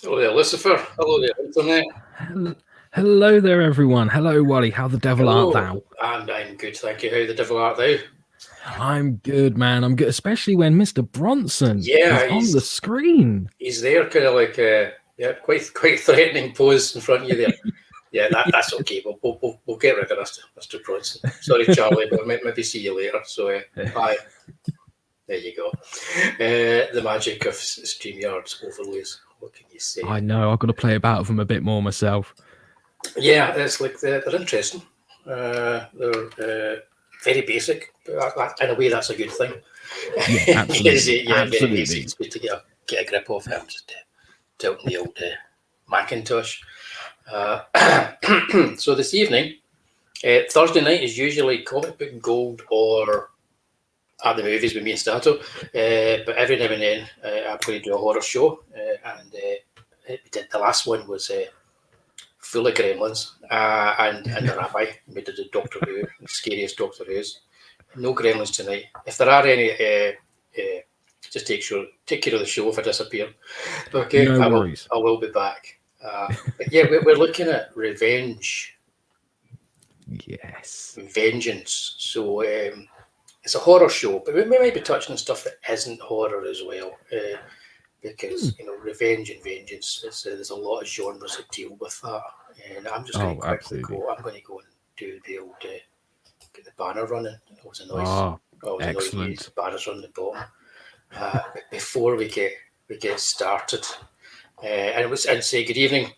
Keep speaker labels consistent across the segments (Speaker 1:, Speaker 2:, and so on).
Speaker 1: Hello there, Lucifer. Hello there, Internet.
Speaker 2: Hello there, everyone. Hello, Wullie. How the devil art
Speaker 1: Hello.
Speaker 2: thou?
Speaker 1: I'm good, thank you. How the devil art thou?
Speaker 2: I'm good, man. I'm good, especially when Mr. Bronson
Speaker 1: Yeah,
Speaker 2: is on the screen.
Speaker 1: he's there, kind of like quite threatening pose in front of you there. Yeah, that's okay. We'll get rid of Mr. Bronson. Sorry, Charlie, but maybe see you later. So, bye. There you go. The magic of StreamYard's overlays. What can you say?
Speaker 2: I know. I've got to play about with them a bit more myself.
Speaker 1: Yeah, it's like they're interesting. They're very basic. But in a way, that's a good thing.
Speaker 2: Yeah, absolutely.
Speaker 1: Very basic.
Speaker 2: Absolutely.
Speaker 1: It's good to get a grip of. I'm just tilting the old Macintosh. So this evening, Thursday night is usually comic book gold or at the movies with me and Stato. But every now and then, I'm going to do a horror show, and the last one was full of gremlins and the rabbi. We did the Doctor Who, the scariest Doctor Who's. No gremlins tonight. If there are any, just take care of the show if I disappear. Okay,
Speaker 2: No worries.
Speaker 1: I will be back. But yeah, we're looking at revenge,
Speaker 2: Yes.
Speaker 1: vengeance. So it's a horror show, but we might be touching on stuff that isn't horror as well. Because revenge and vengeance, there's a lot of genres that deal with that, and I'm just going to quickly go. I'm going to go and do the old get the banner running. It was a noise.
Speaker 2: Excellent.
Speaker 1: The banner's on the bottom. Before we get started, and say good evening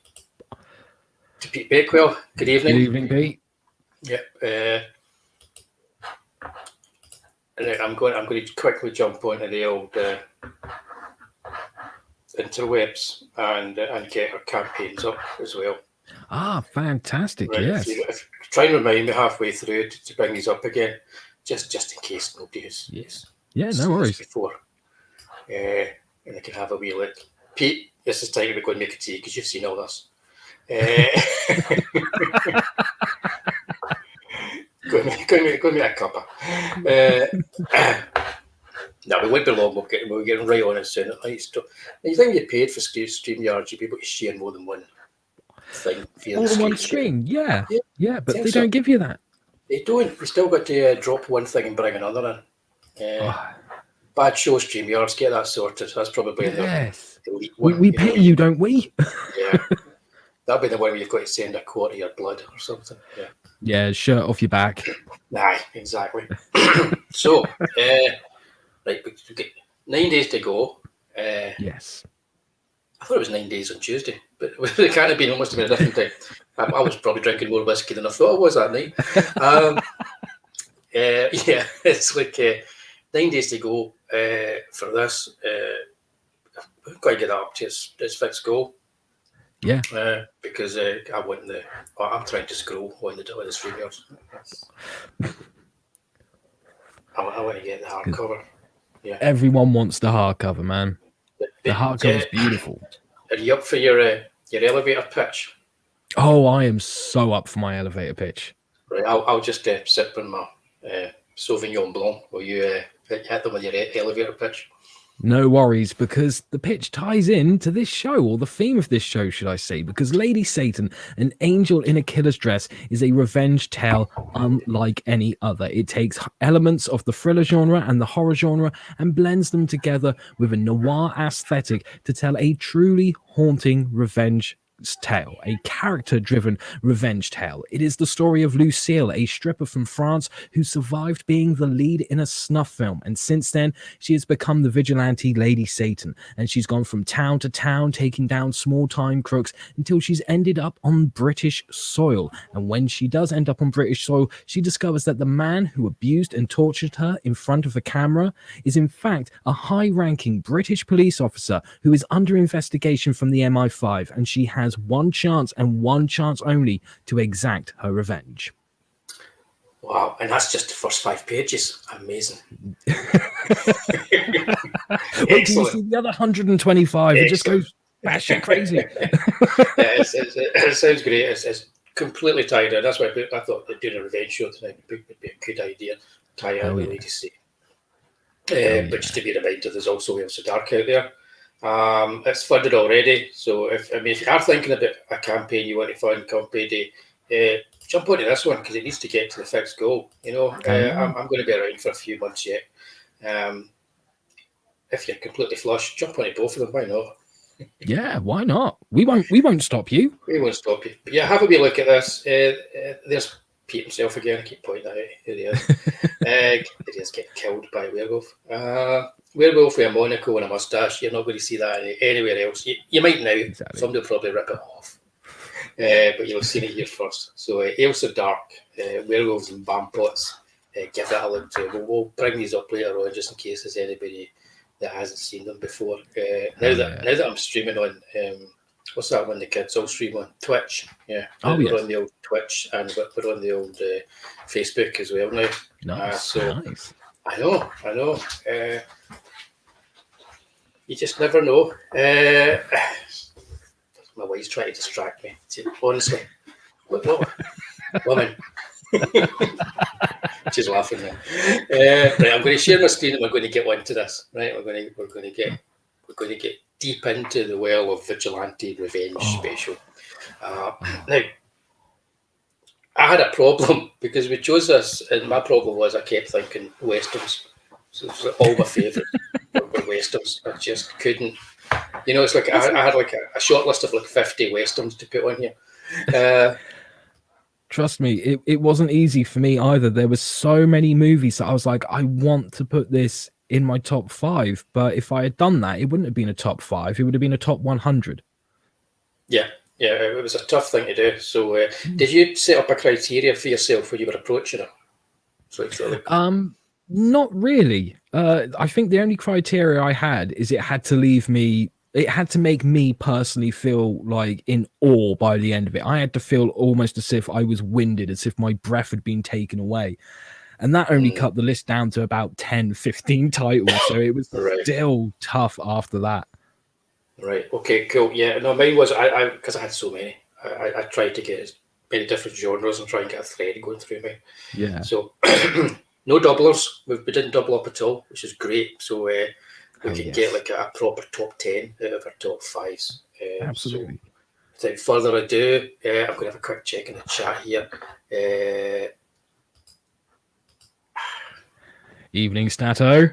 Speaker 1: to Pete Bakewell. Good evening.
Speaker 2: Good evening, Pete.
Speaker 1: Yep. And I'm going to quickly jump onto the old interwebs and get our campaigns up as well.
Speaker 2: Fantastic!
Speaker 1: Right,
Speaker 2: yes.
Speaker 1: If try and remind me halfway through to bring these up again, just in case nobody has.
Speaker 2: Yes. Yeah, no worries.
Speaker 1: Before, and I can have a wee look. Pete, this is time we're going to make a tea because you've seen all this. Go and make a cuppa. No, we won't be long. We're getting right on it soon. You think you paid for StreamYard, you'd be able to share more than one thing via
Speaker 2: more than one screen. Yeah, but they don't give you that.
Speaker 1: They don't. You still got to drop one thing and bring another in. Bad show StreamYards, get that sorted. That's probably the elite one.
Speaker 2: We pay you, don't we?
Speaker 1: Yeah. That'll be the one where you've got to send a quarter of your blood or something. Yeah.
Speaker 2: Yeah, shirt off your back.
Speaker 1: Aye, exactly. So, right, we get 9 days to go.
Speaker 2: Yes.
Speaker 1: I thought it was 9 days on Tuesday, but it can't have been. It must have been a different time. I was probably drinking more whiskey than I thought I was that night. Yeah, it's like 9 days to go for this. We've got to get that up to its fixed goal.
Speaker 2: Yeah.
Speaker 1: Because I'm trying to scroll on the StreamYards. I want to get the hardcover. Yeah.
Speaker 2: Everyone wants the hardcover, man. The hardcover's beautiful.
Speaker 1: Are you up for your elevator pitch?
Speaker 2: Oh, I am so up for my elevator pitch.
Speaker 1: Right, I'll just sip on my Sauvignon Blanc while you hit them with your elevator pitch.
Speaker 2: No worries, because the pitch ties in to this show, or the theme of this show, should I say, because Lady Satan, an angel in a killer's dress, is a revenge tale unlike any other. It takes elements of the thriller genre and the horror genre and blends them together with a noir aesthetic to tell a truly haunting revenge tale, a character-driven revenge tale. It is the story of Lucille, a stripper from France who survived being the lead in a snuff film, and since then she has become the vigilante Lady Satan, and she's gone from town to town taking down small-time crooks until she's ended up on British soil. And when she does end up on British soil, she discovers that the man who abused and tortured her in front of a camera is in fact a high-ranking British police officer who is under investigation from the MI5, and she has one chance and one chance only to exact her revenge.
Speaker 1: Wow, and that's just the first 5 pages. Amazing.
Speaker 2: Wait till you see the other 125. It just goes batshit crazy.
Speaker 1: It sounds great. It's completely tied in. That's why I thought that doing a revenge show tonight would be a good idea. Tie in the Lady Satan. But just to be reminded, there's also Elsa Dark out there. It's funded already, so if you are thinking about a campaign you want to fund company, jump onto this one because it needs to get to the fixed goal. I'm going to be around for a few months yet. If you're completely flush, jump onto both of them. Why not?
Speaker 2: Yeah, why not? We won't stop you.
Speaker 1: We won't stop you. But yeah, have a wee look at this. There's Pete himself again. I keep pointing that out. Here he is. He is getting killed by a werewolf. Werewolf with a monocle and a mustache. You're not going to see that anywhere else. You might now. Exactly. Somebody will probably rip it off. But you'll have seen it here first. So Ailsa Dark, werewolves and bampots. Give that a look too. We'll bring these up later on just in case there's anybody that hasn't seen them before. Now that I'm streaming on, what's that one the kids all stream on? Twitch. Yeah. We're on the old Twitch and we're on the old Facebook as well now.
Speaker 2: Nice. Nice.
Speaker 1: I know. You just never know. My wife's trying to distract me. Honestly. What? Woman. She's laughing now. Right, I'm going to share my screen and we're going to get into this. Right, we're going to get deep into the well of Vigilante Revenge Special. Now, I had a problem because we chose this, and my problem was I kept thinking westerns. So it was all my favourite were westerns. I just couldn't. It's like I had like a short list of like 50 westerns to put on here.
Speaker 2: Trust me, it wasn't easy for me either. There were so many movies that I was like, I want to put this in my top 5. But if I had done that, it wouldn't have been a top 5. It would have been a top 100. Yeah,
Speaker 1: it was a tough thing to do. So did you set up a criteria for yourself when you were approaching it?
Speaker 2: Not really. I think the only criteria I had is it had to make me personally feel like in awe by the end of it. I had to feel almost as if I was winded, as if my breath had been taken away. And that only cut the list down to about 10, 15 titles. So it was still tough after that.
Speaker 1: Right. Okay, cool. Yeah. No, mine was, because I had so many. I tried to get as many different genres and try and get a thread going through me.
Speaker 2: Yeah.
Speaker 1: So no doublers. We didn't double up at all, which is great. So we can get like a proper top 10 out of our top 5s.
Speaker 2: Absolutely.
Speaker 1: So without further ado, I'm going to have a quick check in the chat here.
Speaker 2: Evening, Stato.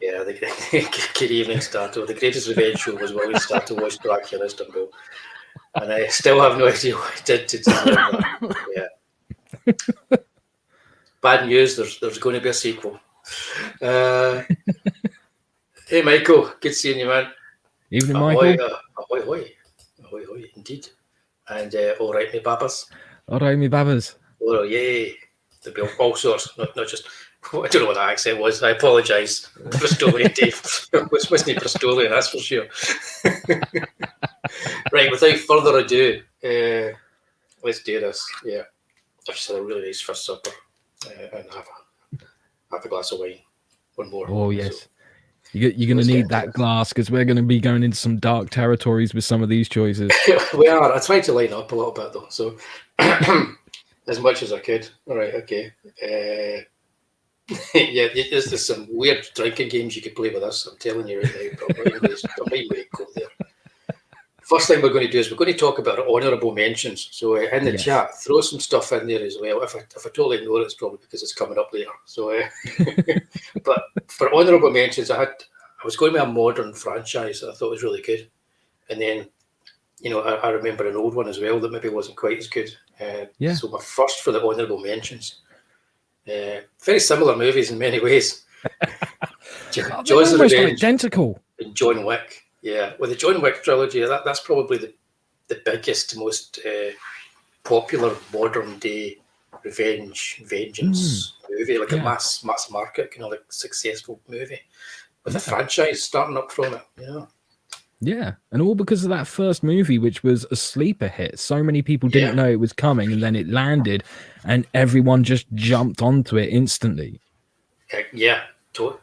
Speaker 1: Yeah, good evening, Stato. The greatest revenge show was when we started to watch Dracula Istanbul. And I still have no idea what I did to deserve that. Yeah. Bad news, there's going to be a sequel. Hey, Michael. Good seeing you, man.
Speaker 2: Evening, Michael.
Speaker 1: Ahoy, hoy. Ahoy, hoy, indeed. And all right, me babbers.
Speaker 2: All right, me babbers.
Speaker 1: Oh, yay. There'll be all sorts, not just... I don't know what that accent was. I apologise. Bristolian, Dave. It wasn't Bristolian, that's for sure. Right, without further ado, let's do this. Yeah, I've just had a really nice first supper and have a glass of wine. One more.
Speaker 2: Oh, yes. So, you're going to need that glass because we're going to be going into some dark territories with some of these choices.
Speaker 1: We are. I tried to line up a little bit, though. So, as much as I could. All right, okay. Yeah, there's some weird drinking games you could play with us. I'm telling you right now. I might go there. First thing we're going to do is we're going to talk about honourable mentions. So in the chat, throw some stuff in there as well. If I totally ignore it, it's probably because it's coming up later. So, but for honourable mentions, I was going with a modern franchise that I thought was really good, and then I remember an old one as well that maybe wasn't quite as good. So my first for the honourable mentions. Very similar movies in many ways.
Speaker 2: Jaws of Revenge, identical.
Speaker 1: And John Wick. Yeah, with the John Wick trilogy, that's probably the biggest, most popular modern day vengeance movie, like a mass market kind of like successful movie with a franchise starting up from it.
Speaker 2: Yeah, and all because of that first movie, which was a sleeper hit. So many people didn't know it was coming, and then it landed, and everyone just jumped onto it instantly.
Speaker 1: Yeah, totally.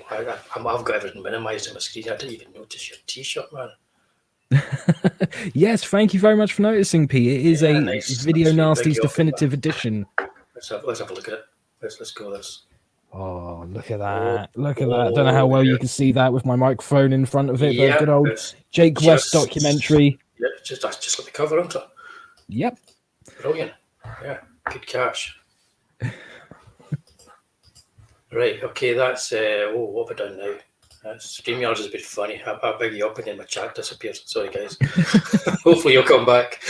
Speaker 1: I've got everything minimised on my screen. I didn't even notice your T-shirt, man.
Speaker 2: Yes, thank you very much for noticing, Pete. It is a nice, Video Nasties definitive edition.
Speaker 1: Let's have a look at it. Let's go this.
Speaker 2: Oh, look at that. Look at that. I don't know how well you can see that with my microphone in front of it, but good old Jake West documentary.
Speaker 1: Yep, that's just like the cover, isn't it?
Speaker 2: Yep.
Speaker 1: Brilliant. Yeah, good catch. Right, okay, that's what have I done now? StreamYard has been funny. I'll big you up and then my chat disappears. Sorry, guys. Hopefully you'll come back.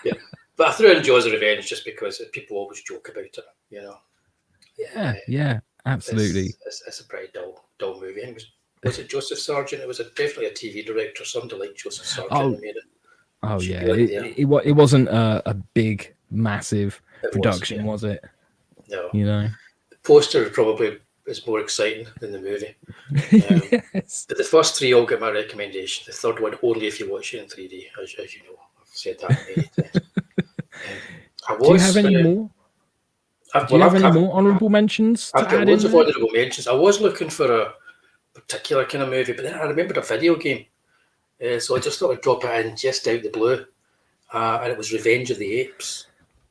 Speaker 1: Yeah. But I threw in Jaws of Revenge just because people always joke about it, you know.
Speaker 2: Yeah, absolutely.
Speaker 1: It's a pretty dull movie. And was it Joseph Sargent? It was definitely a TV director, somebody like Joseph Sargent who made it.
Speaker 2: Oh, yeah. It wasn't a big, massive production, was it?
Speaker 1: No.
Speaker 2: You know?
Speaker 1: The poster probably is more exciting than the movie.
Speaker 2: Yes.
Speaker 1: But the first three all get my recommendation. The third one only if you watch it in 3D, as you know. I've said that many times. Do
Speaker 2: you have any more? Do you have any more honourable mentions?
Speaker 1: I've got loads of honourable mentions. I was looking for a particular kind of movie, but then I remembered a video game. So I just thought I'd drop it in just out the blue. And it was Revenge of the Apes.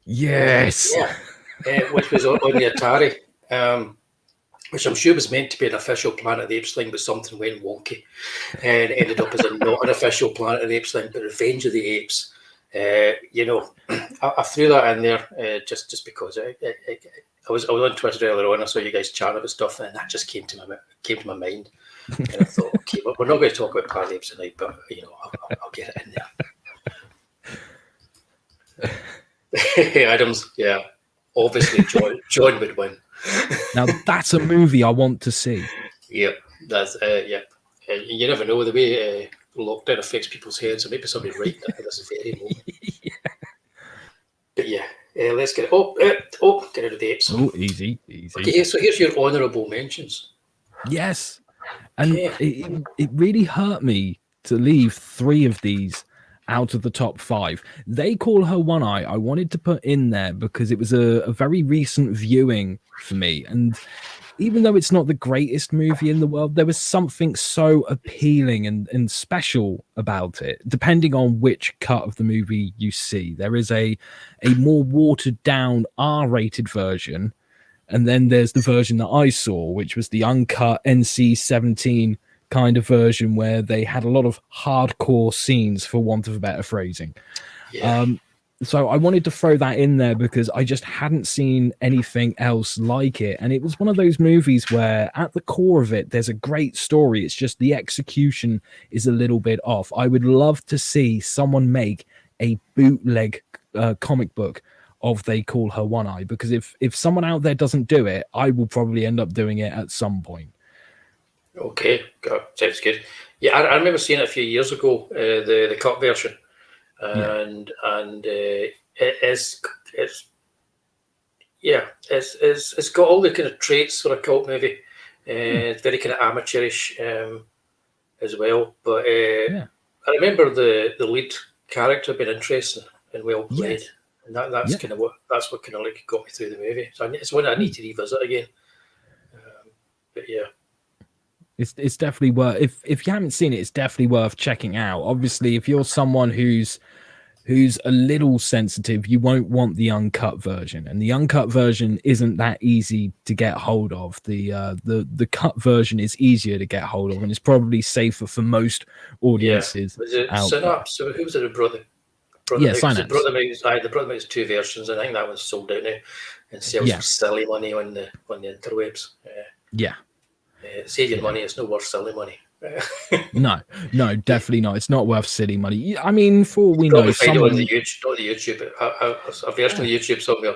Speaker 2: Yes.
Speaker 1: Which was on the Atari. Which I'm sure was meant to be an official Planet of the Apes thing, but something went wonky. And it ended up as not an official Planet of the Apes thing, but Revenge of the Apes. I threw that in there just because I was on Twitter earlier on. I saw you guys chatting about stuff, and that just came to my mind. And I thought, okay, well, we're not going to talk about Planet of the Apes tonight, but I'll get it in there. Adams, yeah, obviously John would win.
Speaker 2: Now that's a movie I want to see.
Speaker 1: Yep, that's you never know the way lockdown affects people's heads, so maybe somebody right at this very moment. But let's get it. Get rid of the apes.
Speaker 2: Oh, easy.
Speaker 1: Okay, so here's your honourable mentions.
Speaker 2: Yes, and it really hurt me to leave 3 of these out of the top 5. They Call Her One Eye I wanted to put in there because it was a very recent viewing for me, and even though it's not the greatest movie in the world, there was something so appealing and special about it. Depending on which cut of the movie you see, there is a more watered down R-rated version, and then there's the version that I saw, which was the uncut NC-17 kind of version where they had a lot of hardcore scenes, for want of a better phrasing. So I wanted to throw that in there because I just hadn't seen anything else like it. And it was one of those movies where at the core of it, there's a great story. It's just the execution is a little bit off. I would love to see someone make a bootleg comic book of They Call Her One Eye, because if someone out there doesn't do it, I will probably end up doing it at some point.
Speaker 1: Okay, sounds good. Yeah, I remember seeing it a few years ago, the cut version, and it's got all the kind of traits for a cult movie. It's very kind of amateurish as well. But I remember the lead character being interesting and well played, and that's kind of what kind of like got me through the movie. So it's one I need to revisit again. But yeah.
Speaker 2: It's definitely worth, if you haven't seen it, it's definitely worth checking out. Obviously, if you're someone who's a little sensitive, you won't want the uncut version, and the uncut version isn't that easy to get hold of. The cut version is easier to get hold of, and it's probably safer for most audiences.
Speaker 1: Was it Synapse? So who was it who brought the
Speaker 2: Synapse.
Speaker 1: They brought them out 2 versions, and I think that one's sold out now and sells for silly money on the interwebs. Save your money. It's not worth silly money.
Speaker 2: No, definitely not. It's not worth silly money. I mean, for all we know,
Speaker 1: someone on the YouTube, a version of YouTube somewhere.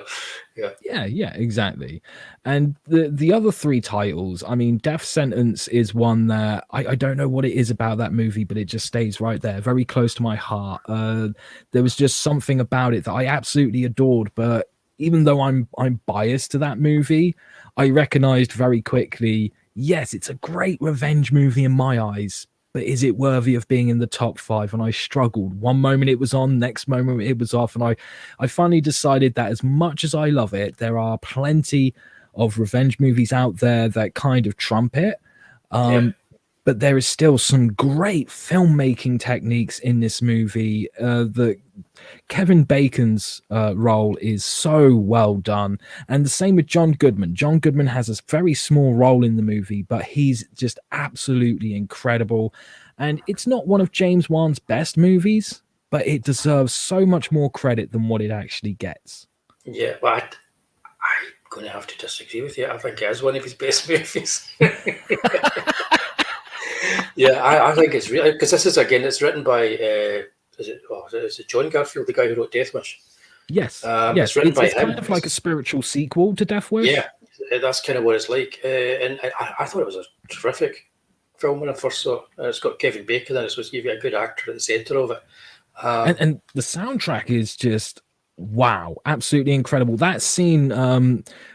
Speaker 2: Yeah, exactly. And the other 3 titles, I mean, Death Sentence is one that I don't know what it is about that movie, but it just stays right there, very close to my heart. There was just something about it that I absolutely adored, but even though I'm biased to that movie, I recognized very quickly, yes, it's a great revenge movie in my eyes, but is it worthy of being in the top 5? And I struggled. One moment it was on, next moment it was off. And I finally decided that as much as I love it, there are plenty of revenge movies out there that kind of trump it. But but there is still some great filmmaking techniques in this movie. The Kevin Bacon's role is so well done, and the same with John Goodman. John Goodman has a very small role in the movie, but he's just absolutely incredible. And it's not one of James Wan's best movies, but it deserves so much more credit than what it actually gets.
Speaker 1: Yeah, well, I'm going to have to disagree with you. I think it is one of his best movies. Yeah, I think it's really, because this is, again, it's written by, is it John Garfield, the guy who wrote Death Wish?
Speaker 2: Yes,
Speaker 1: it's written by him.
Speaker 2: Kind of like a spiritual sequel to Death Wish.
Speaker 1: Yeah, that's kind of what it's like. And I thought it was a terrific film when I first saw it. It's got Kevin Bacon in it, so you've got a good actor at the centre of it.
Speaker 2: And the soundtrack is just wow, absolutely incredible. That scene,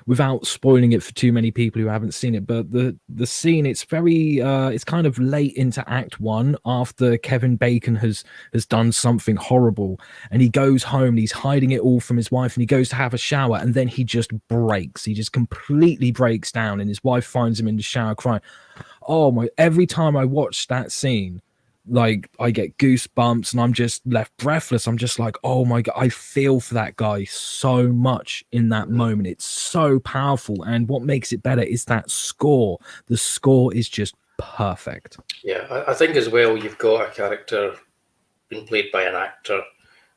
Speaker 2: without spoiling it for too many people who haven't seen it, but the scene, it's very it's kind of late into Act 1 after Kevin Bacon has done something horrible, and he goes home and he's hiding it all from his wife, and he goes to have a shower, and then he just completely breaks down, and his wife finds him in the shower crying. Oh my, every time I watch that scene, like, I get goosebumps and I'm just left breathless. I'm just like, oh my God, I feel for that guy so much in that moment. It's so powerful. And what makes it better is that score. The score is just perfect.
Speaker 1: Yeah, I think as well, you've got a character being played by an actor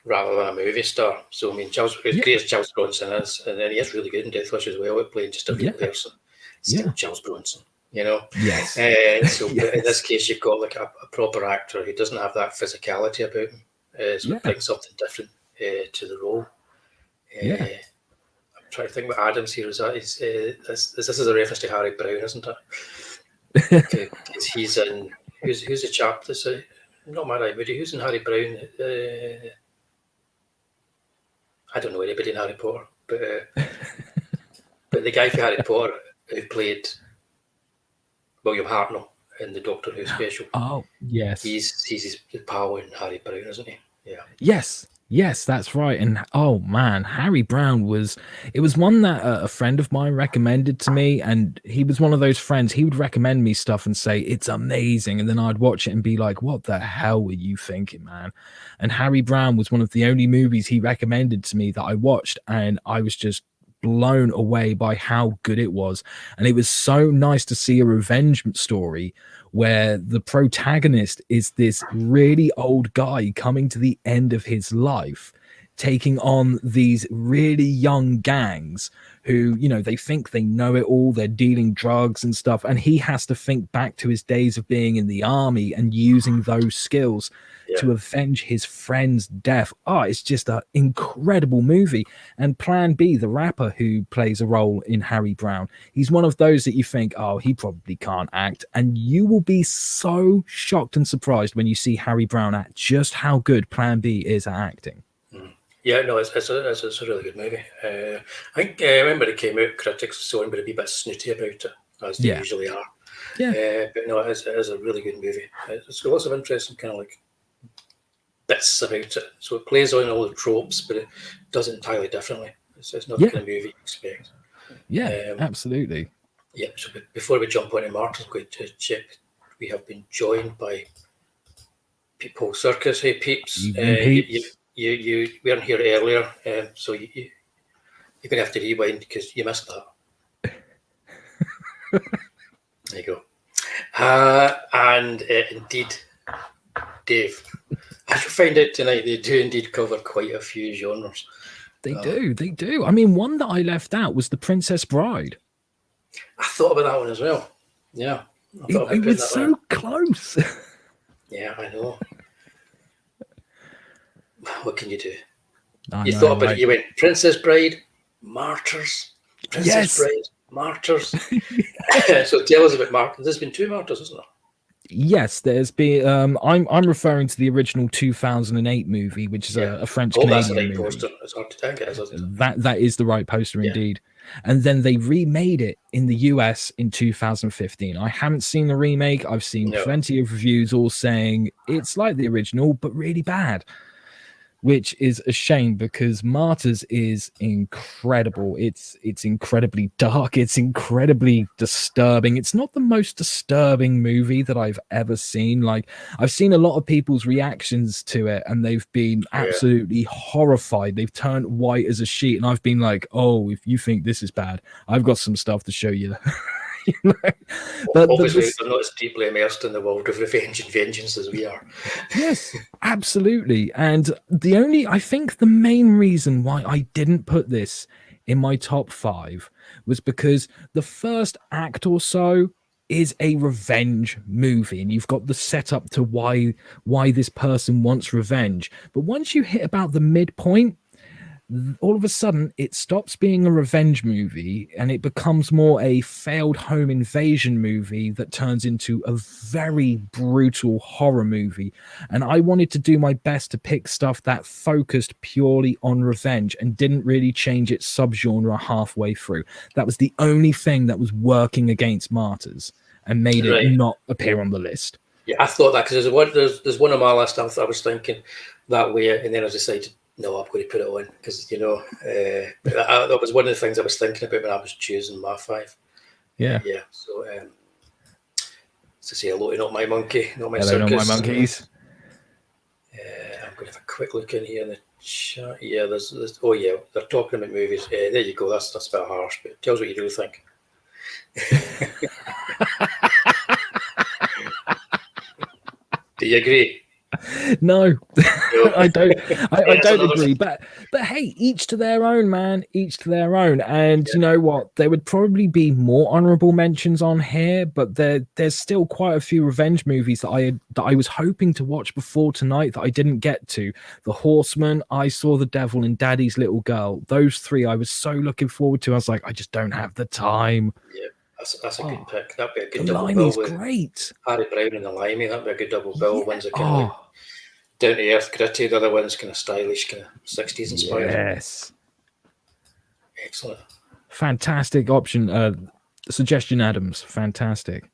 Speaker 1: rather than a movie star. So, I mean, as great as Charles Bronson is, and then he is really good in Death Wish as well at playing just a real person. Still Charles Bronson. You know,
Speaker 2: yes.
Speaker 1: So in this case, you've got like a proper actor who doesn't have that physicality about him, so it brings something different to the role. I'm trying to think what Adams here is. This is a reference to Harry Brown, isn't it? Because he's in who's the chap that's not Mad-Eye Moody. Who's in Harry Brown? I don't know anybody in Harry Potter, but the guy for Harry Potter who played William Hartnell in the Doctor Who special. Oh, yes. He's his pal in Harry Brown, isn't he? Yeah.
Speaker 2: Yes, that's right. And oh man, Harry Brown was one that a friend of mine recommended to me, and he was one of those friends. He would recommend me stuff and say it's amazing, and then I'd watch it and be like, what the hell were you thinking, man? And Harry Brown was one of the only movies he recommended to me that I watched, and I was just blown away by how good it was. And it was so nice to see a revenge story where the protagonist is this really old guy coming to the end of his life, taking on these really young gangs who, you know, they think they know it all, they're dealing drugs and stuff, and he has to think back to his days of being in the army and using those skills to avenge his friend's death. It's just an incredible movie. And Plan B, the rapper who plays a role in Harry Brown, he's one of those that you think, oh, he probably can't act, and you will be so shocked and surprised when you see Harry Brown act just how good Plan B is at acting.
Speaker 1: Yeah, no, it's a really good movie. I think I remember it came out, critics so on, but a wee bit snooty about it, as they usually are. But no, it is a really good movie. It's got lots of interesting kind of like bits about it. So it plays on all the tropes, but it does it entirely differently. It's not the kind of movie you expect.
Speaker 2: Absolutely.
Speaker 1: Yeah, so before we jump on to Mark, I'm going to check. We have been joined by Peephole Circus. Hey, Peeps. You weren't here earlier, so you're going to have to rewind because you missed that. There you go. And indeed, Dave, as you find out tonight, they do indeed cover quite a few genres.
Speaker 2: They do. I mean, one that I left out was The Princess Bride.
Speaker 1: I thought about that one as well. Yeah.
Speaker 2: It was so close.
Speaker 1: Yeah, I know. What can you do?
Speaker 2: You
Speaker 1: thought about it, you went Princess Bride, Martyrs, Princess Bride, Martyrs. So tell us about Martyrs. There's been 2 Martyrs, isn't there?
Speaker 2: Yes, there's been. I'm referring to the original 2008 movie, which is a French Canadian
Speaker 1: that's the right
Speaker 2: movie.
Speaker 1: poster. It's hard to think, isn't it?
Speaker 2: That is the right poster indeed. And then they remade it in the US in 2015. I haven't seen the remake. I've seen plenty of reviews all saying it's like the original, but really bad. which is a shame because Martyrs is incredible. It's incredibly dark. It's incredibly disturbing. It's not the most disturbing movie that I've ever seen. Like, I've seen a lot of people's reactions to it, and they've been absolutely horrified. They've turned white as a sheet, and I've been like, "Oh, if you think this is bad, I've got some stuff to show you." You know?
Speaker 1: But obviously, they're not as deeply immersed in the world of revenge and vengeance as we are.
Speaker 2: Yes, absolutely. And I think the main reason why I didn't put this in my top 5 was because the first act or so is a revenge movie, and you've got the setup to why this person wants revenge. But once you hit about the midpoint, all of a sudden it stops being a revenge movie and it becomes more a failed home invasion movie that turns into a very brutal horror movie. And I wanted to do my best to pick stuff that focused purely on revenge and didn't really change its subgenre halfway through. That was the only thing that was working against Martyrs and made it not appear on the list.
Speaker 1: Yeah, I thought that because there's one on my list. I was thinking that way, and then I decided, no, I'm going to put it on because, that was one of the things I was thinking about when I was choosing my 5.
Speaker 2: Yeah.
Speaker 1: Yeah. So, to say hello to Not My Monkey, Not My
Speaker 2: Hello,
Speaker 1: Circus.
Speaker 2: Not My Monkeys.
Speaker 1: I'm going to have a quick look in here in the chat. Yeah, there's they're talking about movies. There you go. That's a bit harsh, but tell us what you really think. Do you agree?
Speaker 2: No, I don't. I don't agree. But hey, each to their own, man. Each to their own. And you know what? There would probably be more honorable mentions on here, but there's still quite a few revenge movies that I was hoping to watch before tonight that I didn't get to. The Horseman, I Saw the Devil, and Daddy's Little Girl. Those 3 I was so looking forward to. I was like, I just don't have the time.
Speaker 1: Yeah. That's a good pick. That'd be a good
Speaker 2: the
Speaker 1: double
Speaker 2: Limey's
Speaker 1: bill with
Speaker 2: great.
Speaker 1: Harry Brown and the Limey. That'd be a good double bill. One's a kind of down to earth, gritty. The other one's kind of stylish, kind of 60s inspired.
Speaker 2: Yes.
Speaker 1: Excellent.
Speaker 2: Fantastic option. Suggestion, Adams. Fantastic.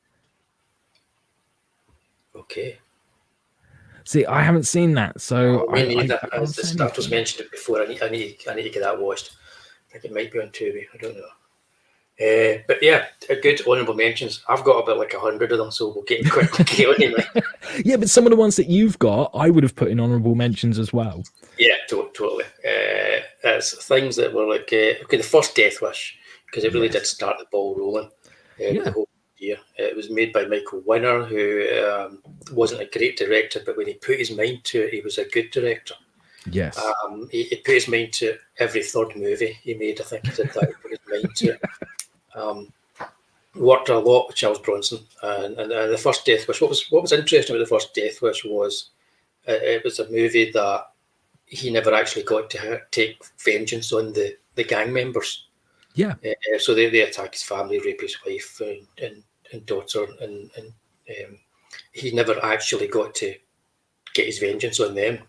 Speaker 1: Okay.
Speaker 2: See, I haven't seen that, so
Speaker 1: as the starters mentioned it before. I need to get that watched. I think it might be on Tubi. I don't know. But yeah, good honourable mentions. I've got about like 100 of them, so we'll get quickly on anyway.
Speaker 2: Yeah, but some of the ones that you've got, I would have put in honourable mentions as well.
Speaker 1: Yeah, totally. It's things that were like the first Death Wish, because it really did start the ball rolling. The whole year. It was made by Michael Winner, who wasn't a great director, but when he put his mind to it, he was a good director.
Speaker 2: Yes.
Speaker 1: He put his mind to every third movie he made. I think he did that. He put his mind to it. Worked a lot with Charles Bronson, and the first Death Wish. What was interesting about the first Death Wish was it was a movie that he never actually got to take vengeance on the gang members.
Speaker 2: Yeah.
Speaker 1: So they attack his family, rape his wife and daughter, and he never actually got to get his vengeance on them.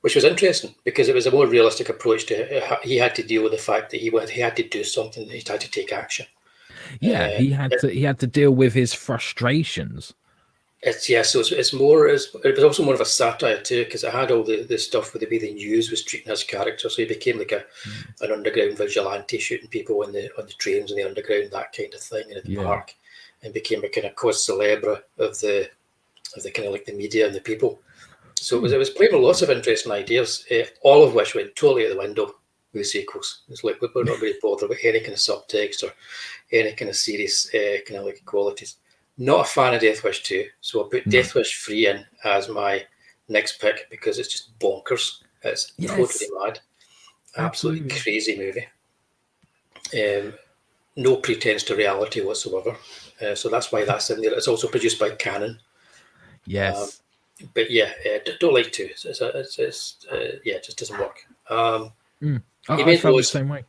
Speaker 1: Which was interesting because it was a more realistic approach to. He had to deal with the fact that he had to do something. He had to take action.
Speaker 2: Yeah, he had to deal with his frustrations.
Speaker 1: So it's more. It was also more of a satire too, because it had all the stuff with the way the news was treating his character. So he became like an underground vigilante, shooting people on the trains in the underground, that kind of thing, in the park, and became a kind of cause célèbre of the kind of like the media and the people. So it was playing with lots of interesting ideas, all of which went totally out the window with the sequels. It's like we're not really bothered about any kind of subtext or any kind of serious kind of like qualities. Not a fan of Death Wish 2, so I'll put Death Wish 3 in as my next pick because it's just bonkers. It's totally mad. Absolutely crazy movie. No pretense to reality whatsoever. So that's why that's in there. It's also produced by Canon.
Speaker 2: Yes.
Speaker 1: But don't like to. It just doesn't work.
Speaker 2: I felt the same way.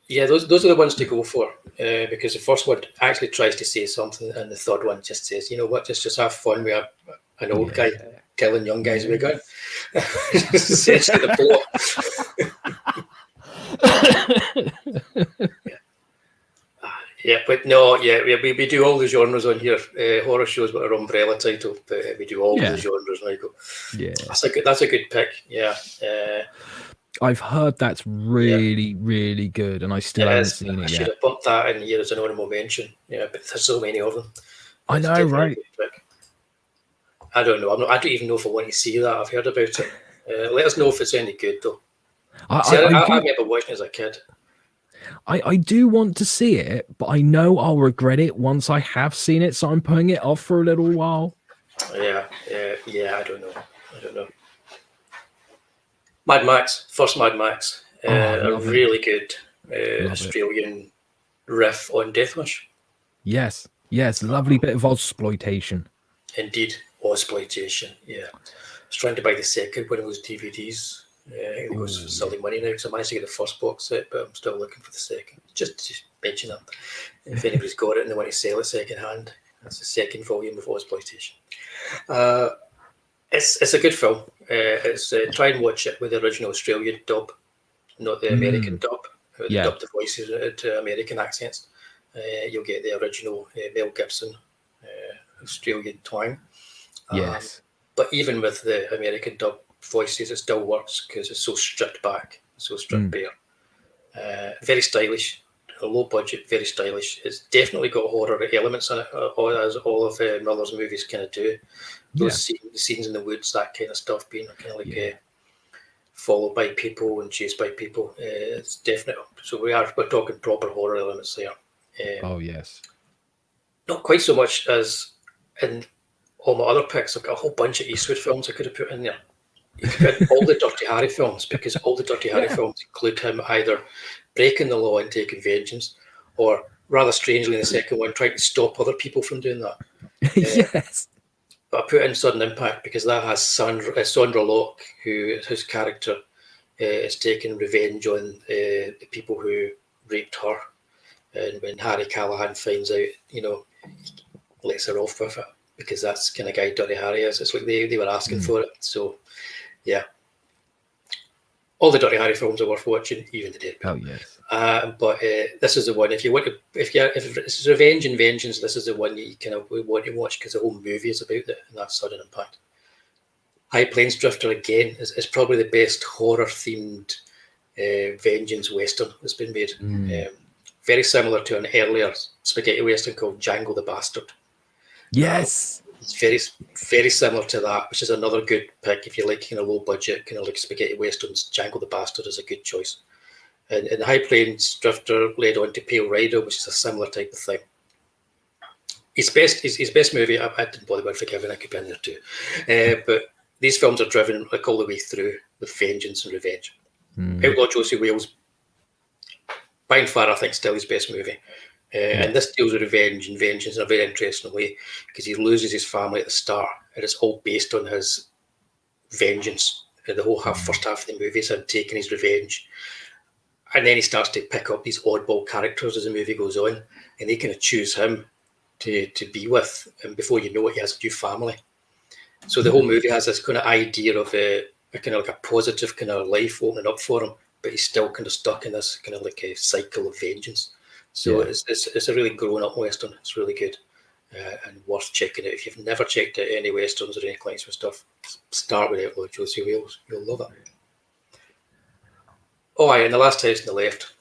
Speaker 1: Yeah, those are the ones to go for because the first one actually tries to say something, and the third one just says, "You know what? Just have fun. We have an old guy killing young guys with a gun." Essentially the plot. Yeah, but no, yeah, we do all the genres on here. Horror shows with our umbrella title, but we do all the genres, Michael.
Speaker 2: Yeah,
Speaker 1: that's a good pick. Yeah,
Speaker 2: I've heard that's really, really good, and I still haven't seen it
Speaker 1: I
Speaker 2: yet.
Speaker 1: should have bumped that in here as an honorable mention. Yeah, but there's so many of them.
Speaker 2: I know, right?
Speaker 1: I don't know. I don't even know if I want to see that. I've heard about it. Let us know if it's any good, though. I remember watching it as a kid.
Speaker 2: I do want to see it, but I know I'll regret it once I have seen it, so I'm putting it off for a little while.
Speaker 1: Yeah, I don't know. Mad Max, first Mad Max, a really good Australian riff on Deathwish.
Speaker 2: Yes, lovely bit of Ozploitation.
Speaker 1: Indeed, Ozploitation, yeah. I was trying to buy the second one of those DVDs. It was silly money now because I managed to get the first box set, but I'm still looking for the second. Just to mention that. If anybody's got it and they want to sell it second hand, that's the second volume of Ozploitation. It's a good film. Try and watch it with the original Australian dub, not the American dub. Dub the voices into American accents. You'll get the original Mel Gibson Australian twang.
Speaker 2: Yes.
Speaker 1: But even with the American dub voices, it still works because it's so stripped back, so stripped bare. Very stylish, low budget, very stylish. It's definitely got horror elements in it, as all of Miller's movies kind of do. Those scenes in the woods, that kind of stuff, being kind of like followed by people and chased by people. It's definitely, so we're talking proper horror elements there.
Speaker 2: Yes.
Speaker 1: Not quite so much as in all my other picks. I've got a whole bunch of Eastwood films I could have put in there. You could put all the Dirty Harry films, because all the Dirty Harry films include him either breaking the law and taking vengeance, or rather strangely in the second one, trying to stop other people from doing that.
Speaker 2: Yes.
Speaker 1: But I put in Sudden Impact because that has Sondra Locke, whose character is taking revenge on the people who raped her. And when Harry Callahan finds out, he lets her off with it, because that's the kind of guy Dirty Harry is. It's like they were asking for it. So, yeah. All the Dirty Harry films are worth watching, even the Dead.
Speaker 2: Oh, yes.
Speaker 1: But this is the one. If it's revenge and vengeance, this is the one that you kind of want to watch, because the whole movie is about it, and that's Sudden Impact. High Plains Drifter again is probably the best horror themed vengeance western that's been made. Very similar to an earlier spaghetti western called Django the Bastard.
Speaker 2: Yes.
Speaker 1: It's very, very similar to that, which is another good pick if you like kind of low budget, kind of like spaghetti westerns. Django the Bastard is a good choice. And High Plains Drifter led on to Pale Rider, which is a similar type of thing. His best movie, I didn't bother about Forgiven, I could be in there too. But these films are driven like all the way through with vengeance and revenge. Outlaw Josie Wales, by far, I think, still his best movie. And this deals with revenge and vengeance in a very interesting way, because he loses his family at the start, and it's all based on his vengeance. And the whole first half of the movie is him taking his revenge. And then he starts to pick up these oddball characters as the movie goes on, and they kind of choose him to be with. And before you know it, he has a new family. So the whole movie has this kind of idea of a kind of like a positive kind of life opening up for him, but he's still kind of stuck in this kind of like a cycle of vengeance. So it's a really grown-up western. It's really good and worth checking out. If you've never checked out any westerns or any Clint's stuff, start with Outlaw Josie Wales. You'll love it. Oh, and The Last House on the Left.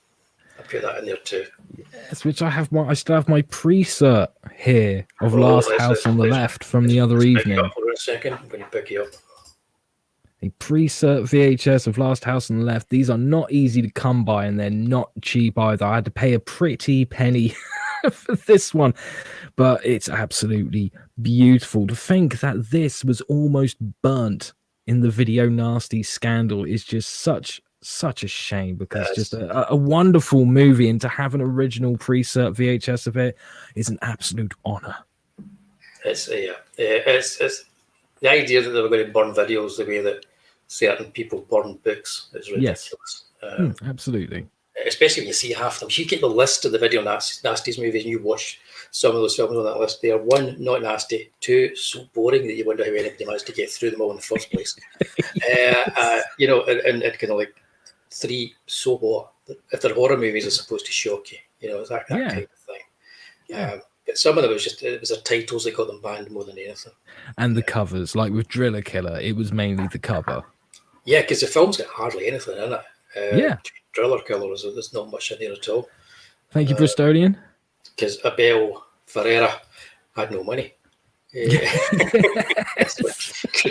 Speaker 1: I put that in there too.
Speaker 2: Yes, which I still have my pre-cert here of Last House on the Left from the other evening.
Speaker 1: Pick it up for a second. I'm going to pick you up.
Speaker 2: A pre-cert VHS of Last House on the Left. These are not easy to come by, and they're not cheap either. I had to pay a pretty penny for this one, but it's absolutely beautiful. To think that this was almost burnt in the Video Nasty scandal is just such a shame, because just a wonderful movie, and to have an original pre-cert VHS of it is an absolute honor. It's
Speaker 1: the idea that they were going to burn videos the way that certain people burn books is ridiculous.
Speaker 2: Yes. Absolutely.
Speaker 1: Especially when you see half of them. If you get the list of the Video Nasties movies and you watch some of those films on that list, they are one, not nasty, two, so boring that you wonder how anybody managed to get through them all in the first place. And kind of like, three, so what? If they're horror movies, are supposed to shock you. That kind of thing. But some of them it was their titles that got them banned more than anything.
Speaker 2: And the covers, like with Driller Killer, it was mainly the cover.
Speaker 1: Yeah, because the film's got hardly anything in it.
Speaker 2: Yeah.
Speaker 1: Driller Killer, there's not much in there at all.
Speaker 2: Thank you, Bristolian.
Speaker 1: Because Abel Ferreira had no money. Couldn't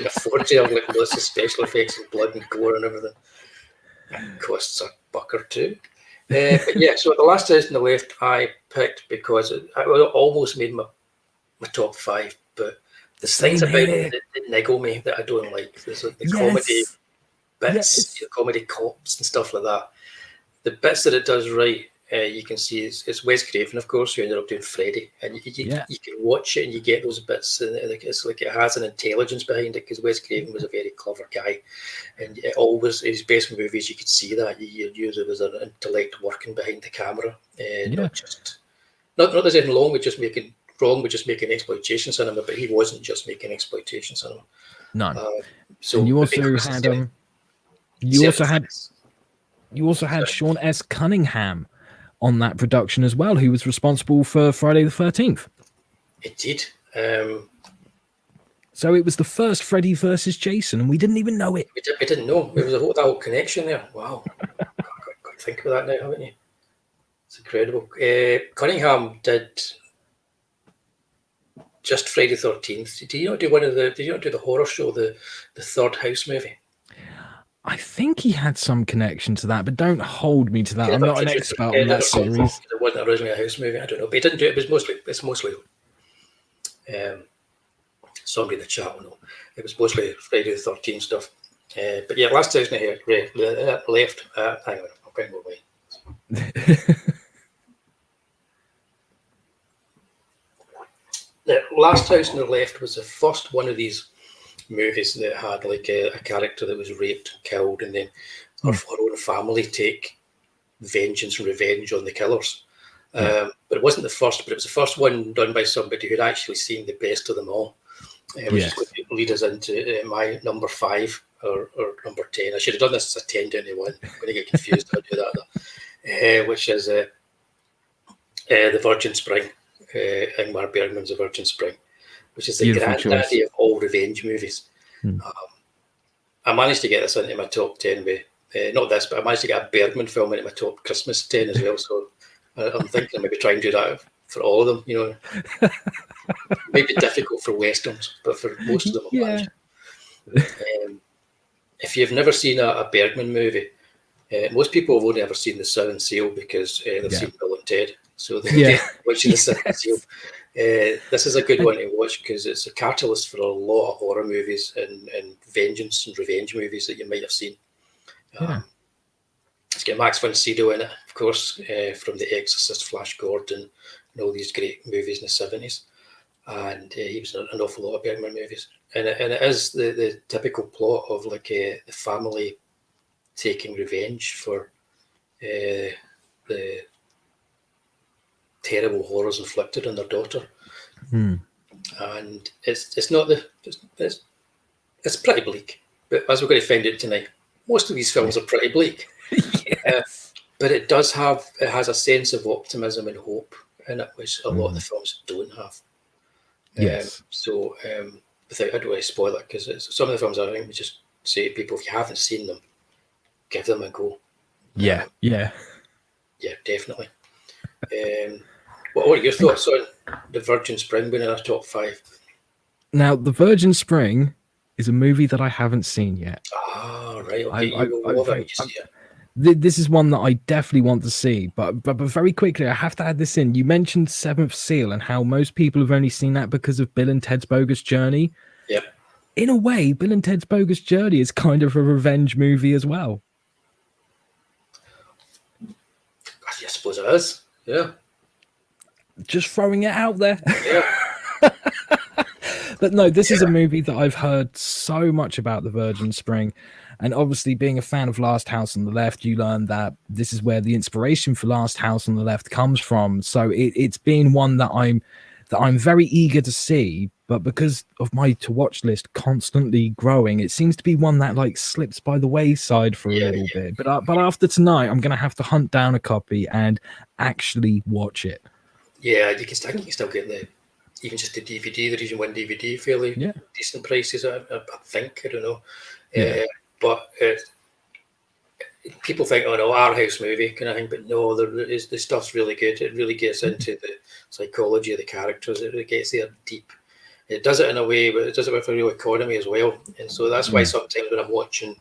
Speaker 1: afford to have like lots of special effects and blood and gore and everything. It costs $1 or $2. But yeah, so the last house on the left I picked because it almost made my top 5, but there's things about it that niggle me that I don't like. There's the comedy bits, the comedy cops and stuff like that. The bits that it does right, you can see it's Wes Craven, of course, who ended up doing Freddy, and you can watch it and you get those bits, and it's like it has an intelligence behind it because Wes Craven was a very clever guy, and it always in his best movies you could see that you knew there was an intellect working behind the camera, not there's anything wrong with just making exploitation cinema, but he wasn't just making exploitation cinema. No. So and you
Speaker 2: also had Sean S. Cunningham on that production as well, who was responsible for Friday the 13th.
Speaker 1: It did.
Speaker 2: So it was the first Freddy versus Jason, and we didn't even know it.
Speaker 1: We didn't know. There was that whole connection there. Wow. Got to think about that now, haven't you? It's incredible. Cunningham did just Friday the 13th. Did you not do the horror show, the Third House movie?
Speaker 2: I think he had some connection to that, but don't hold me to that. I'm not an expert on that series.
Speaker 1: It wasn't originally a house movie. I don't know, but he didn't do it. It's mostly. Somebody in the chat will know. It was mostly Friday the 13th stuff. But yeah, last house in here, left. Hang on, I'll bring more way. The last house on the left was the first one of these movies that had like a character that was raped, killed, and then her own family take vengeance and revenge on the killers. But it wasn't the first, but it was the first one done by somebody who'd actually seen the best of them all, which is going to lead us into my number 5 or number 10. I should have done this as a 10 down to 1. I'm going to get confused how to do that, which is The Virgin Spring. Ingmar Bergman's The Virgin Spring, which is the granddaddy of all revenge movies. I managed to get this into my top 10 with, not this, but I managed to get a Bergman film into my top Christmas 10 as well, so I'm thinking maybe try and do that for all of them, you know. Maybe difficult for Westerns, but for most of them I'll manage. If you've never seen a Bergman movie, most people have only ever seen The Seventh Seal because they've seen Bill and Ted, so they're watching The Seventh Seal. This is a good one to watch because it's a catalyst for a lot of horror movies and vengeance and revenge movies that you might have seen. It's got Max von Sydow in it, of course, from The Exorcist, Flash Gordon, and all these great movies in the 70s. And he was in an awful lot of Bergman movies. And it is the typical plot of like the family taking revenge for the terrible horrors inflicted on their daughter. And it's not it's pretty bleak. But as we're going to find out tonight, most of these films are pretty bleak. But it has a sense of optimism and hope in it, which a lot of the films don't have. So I don't want to spoil it because some of the films I think we just say to people, if you haven't seen them, give them a go. Yeah, definitely. What are your thoughts on The Virgin Spring being in our top 5?
Speaker 2: Now, The Virgin Spring is a movie that I haven't seen yet.
Speaker 1: Ah, right. Okay,
Speaker 2: this is one that I definitely want to see, but very quickly, I have to add this in. You mentioned Seventh Seal and how most people have only seen that because of Bill and Ted's Bogus Journey.
Speaker 1: Yep.
Speaker 2: In a way, Bill and Ted's Bogus Journey is kind of a revenge movie as well.
Speaker 1: I suppose it is. Yeah.
Speaker 2: Just throwing it out there.
Speaker 1: Yeah.
Speaker 2: But no, this is a movie that I've heard so much about, The Virgin Spring. And obviously, being a fan of Last House on the Left, you learn that this is where the inspiration for Last House on the Left comes from. So it's been one that I'm very eager to see. But because of my to-watch list constantly growing, it seems to be one that like slips by the wayside for a little bit. But after tonight, I'm going to have to hunt down a copy and actually watch it.
Speaker 1: Yeah, I think you can still get even just the DVD, the Region 1 DVD, fairly decent prices, I think. I don't know.
Speaker 2: Yeah.
Speaker 1: But people think, oh no, our house movie kind of thing, but no, the stuff's really good. It really gets into the psychology of the characters. It really gets there deep. It does it in a way, but it does it with a real economy as well. And so that's why sometimes when I'm watching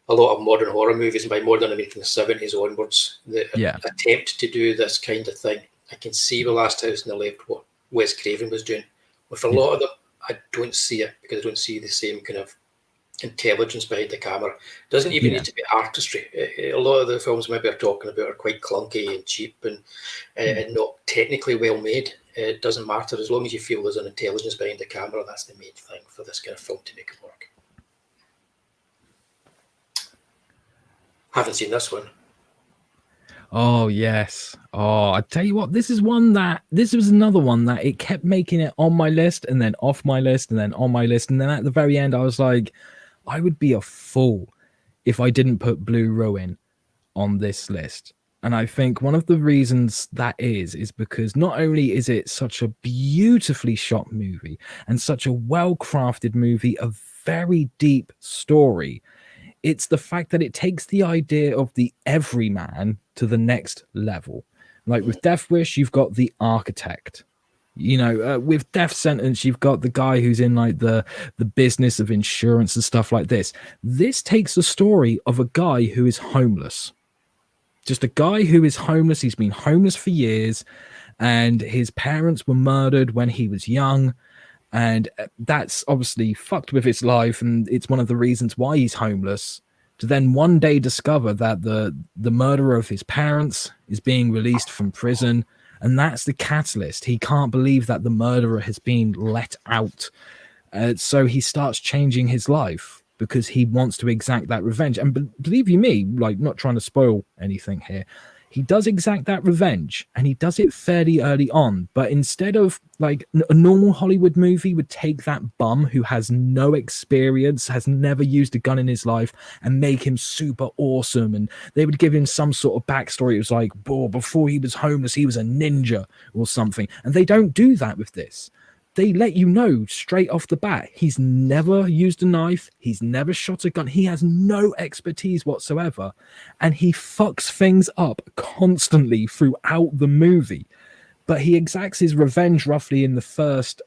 Speaker 1: a lot of modern horror movies, and by modern I mean from the 70s onwards, that attempt to do this kind of thing, I can see The Last House on the Left what Wes Craven was doing. With a lot of them, I don't see it because I don't see the same kind of intelligence behind the camera. It doesn't even need to be artistry. A lot of the films maybe we're talking about are quite clunky and cheap and not technically well made. It doesn't matter as long as you feel there's an intelligence behind the camera. That's the main thing for this kind of film to make it work. Haven't seen this one.
Speaker 2: Oh yes. Oh, I tell you what, this was another one that it kept making it on my list and then off my list and then on my list, and then at the very end I was like, I would be a fool if I didn't put Blue Ruin on this list. And I think one of the reasons that is because not only is it such a beautifully shot movie and such a well-crafted movie, a very deep story, it's the fact that it takes the idea of the everyman to the next level. Like with Death Wish, you've got the architect. With Death Sentence, you've got the guy who's in like the business of insurance and stuff like this. This takes the story of a guy who is homeless. Just a guy who is homeless. He's been homeless for years, and his parents were murdered when he was young. And that's obviously fucked with his life, and it's one of the reasons why he's homeless. To then one day discover that the murderer of his parents is being released from prison, and that's the catalyst. He can't believe that the murderer has been let out. So he starts changing his life because he wants to exact that revenge. And believe you me, like, not trying to spoil anything here, he does exact that revenge, and he does it fairly early on. But instead of like a normal Hollywood movie would take that bum who has no experience, has never used a gun in his life, and make him super awesome, and they would give him some sort of backstory. It was like, before he was homeless, he was a ninja or something. And they don't do that with this. They let you know straight off the bat, he's never used a knife, he's never shot a gun, he has no expertise whatsoever, and he fucks things up constantly throughout the movie. But he exacts his revenge roughly in the first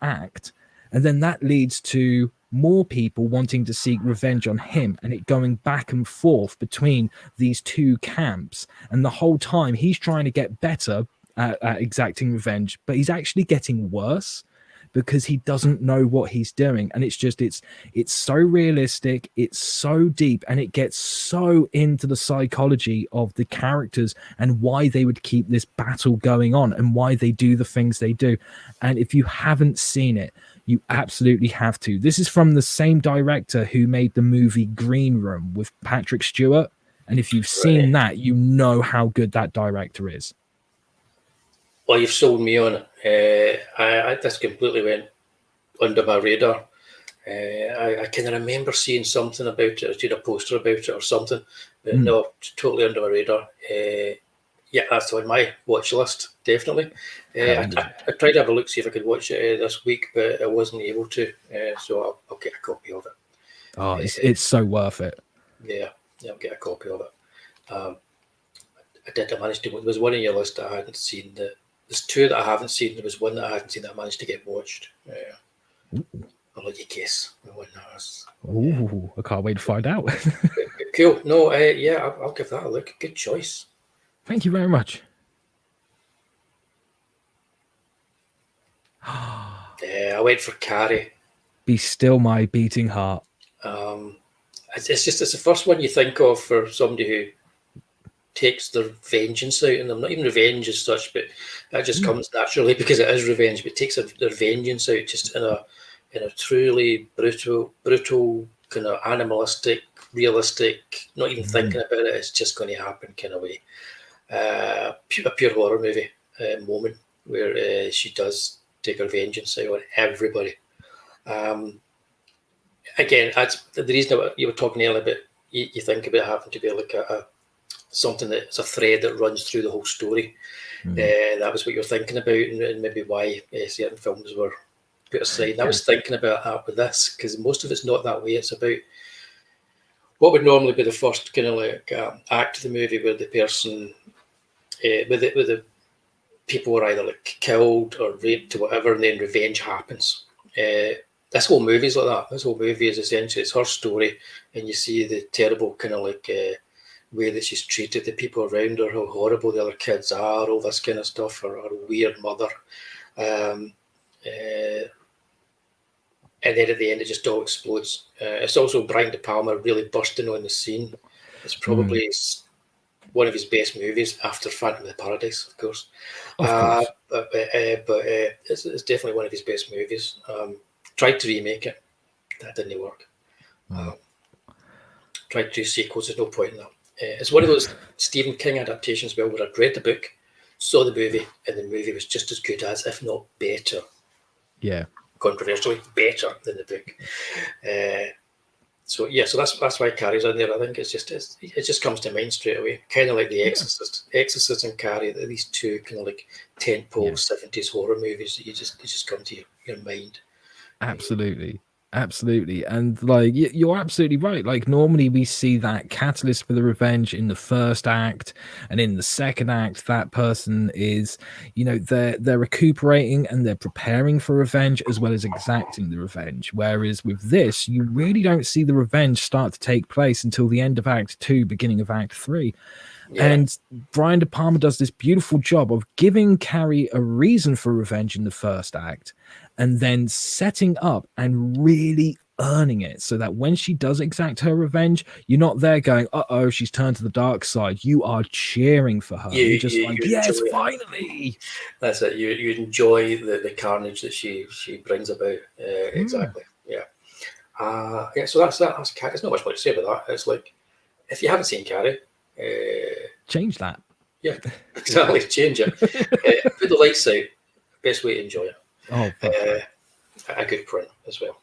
Speaker 2: act, and then that leads to more people wanting to seek revenge on him, and it going back and forth between these two camps. And the whole time he's trying to get better at exacting revenge, but he's actually getting worse because he doesn't know what he's doing. And it's so realistic, it's so deep, and it gets so into the psychology of the characters and why they would keep this battle going on and why they do the things they do. And if you haven't seen it, you absolutely have to. This is from the same director who made the movie Green Room with Patrick Stewart. And if you've seen that, you know how good that director is.
Speaker 1: Well, you've sold me on it. I this completely went under my radar. I kind of remember seeing something about it, or seeing a poster about it or something, but no, totally under my radar. Yeah, that's on my watch list, definitely. I tried to have a look, see if I could watch it this week, but I wasn't able to, so I'll get a copy of it.
Speaker 2: Oh, it's so worth it.
Speaker 1: Yeah, I'll get a copy of it. I managed to. There was one on your list that I hadn't seen. There's two that I haven't seen. There was one that I hadn't seen that I managed to get watched. I'll let you guess what that is.
Speaker 2: Ooh, I can't wait to find out.
Speaker 1: Cool. No, yeah, I'll give that a look. Good choice.
Speaker 2: Thank you very much.
Speaker 1: I went for Carrie.
Speaker 2: Be Still My Beating Heart.
Speaker 1: It's the first one you think of for somebody who takes their vengeance out in them. Not even revenge as such, but that just comes naturally because it is revenge. But it takes their vengeance out just in a truly brutal kind of animalistic, realistic, not even thinking about it. It's just going to happen kind of way. A pure horror movie moment where she does take her vengeance out on everybody. Again, that's the reason you were talking earlier about. You think about having to be like a something that's a thread that runs through the whole story. That was what you're thinking about, and maybe why certain films were put aside. And I was thinking about that with this, because most of it's not that way. It's about what would normally be the first kind of like act of the movie, where the person, with the people were either like killed or raped or whatever, and then revenge happens. This whole movie is like that. This whole movie is essentially, it's her story, and you see the terrible kind of like way that she's treated the people around her, how horrible the other kids are, all this kind of stuff, her weird mother. And then at the end, it just all explodes. It's also Brian De Palma really bursting on the scene. It's probably one of his best movies after Phantom of the Paradise, of course. But it's definitely one of his best movies. Tried to remake it. That didn't work. Tried to do sequels. There's no point in that. It's one of those Stephen King adaptations where I'd read the book, saw the movie, and the movie was just as good as, if not better.
Speaker 2: Yeah.
Speaker 1: Controversially better than the book. So that's why Carrie's in there. I think it just comes to mind straight away. Kind of like The Exorcist. Exorcist and Carrie, these two kind of like tentpole 70s horror movies that you just come to your mind.
Speaker 2: Absolutely. And like you're absolutely right. Like normally we see that catalyst for the revenge in the first act, and in the second act that person is, they're recuperating and they're preparing for revenge as well as exacting the revenge. Whereas with this, you really don't see the revenge start to take place until the end of Act 2, beginning of Act 3. And Brian De Palma does this beautiful job of giving Carrie a reason for revenge in the first act, and then setting up and really earning it, so that when she does exact her revenge, you're not there going, uh-oh, she's turned to the dark side. You are cheering for her. You're just like, yes, finally.
Speaker 1: That's it. You enjoy the carnage that she brings about. Exactly. Yeah. So that's Carrie. There's not much more to say about that. It's like, if you haven't seen Carrie,
Speaker 2: change that.
Speaker 1: Yeah, exactly. Change it. Put the lights out. Best way to enjoy it. A good print as well.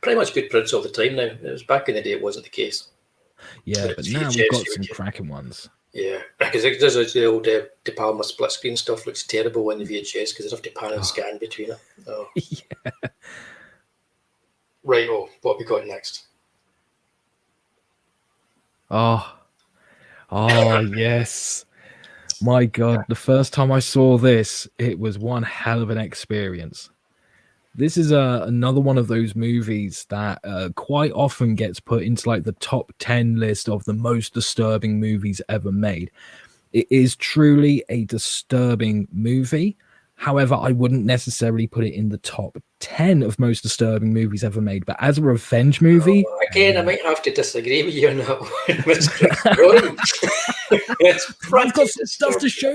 Speaker 1: Pretty much good prints all the time now. It was back in the day, it wasn't the case.
Speaker 2: Yeah, but now we've got some cracking ones.
Speaker 1: Yeah, because the old De Palma split screen stuff looks terrible on the VHS because they have to pan and scan between it. Oh. Yeah. Right. What have we got next?
Speaker 2: Oh, yes. My God, the first time I saw this, it was one hell of an experience. This is another one of those movies that quite often gets put into like the top 10 list of the most disturbing movies ever made. It is truly a disturbing movie. However, I wouldn't necessarily put it in the top 10 of most disturbing movies ever made. But as a revenge movie...
Speaker 1: Again, I might have to disagree with you on that one.
Speaker 2: I've got some stuff to show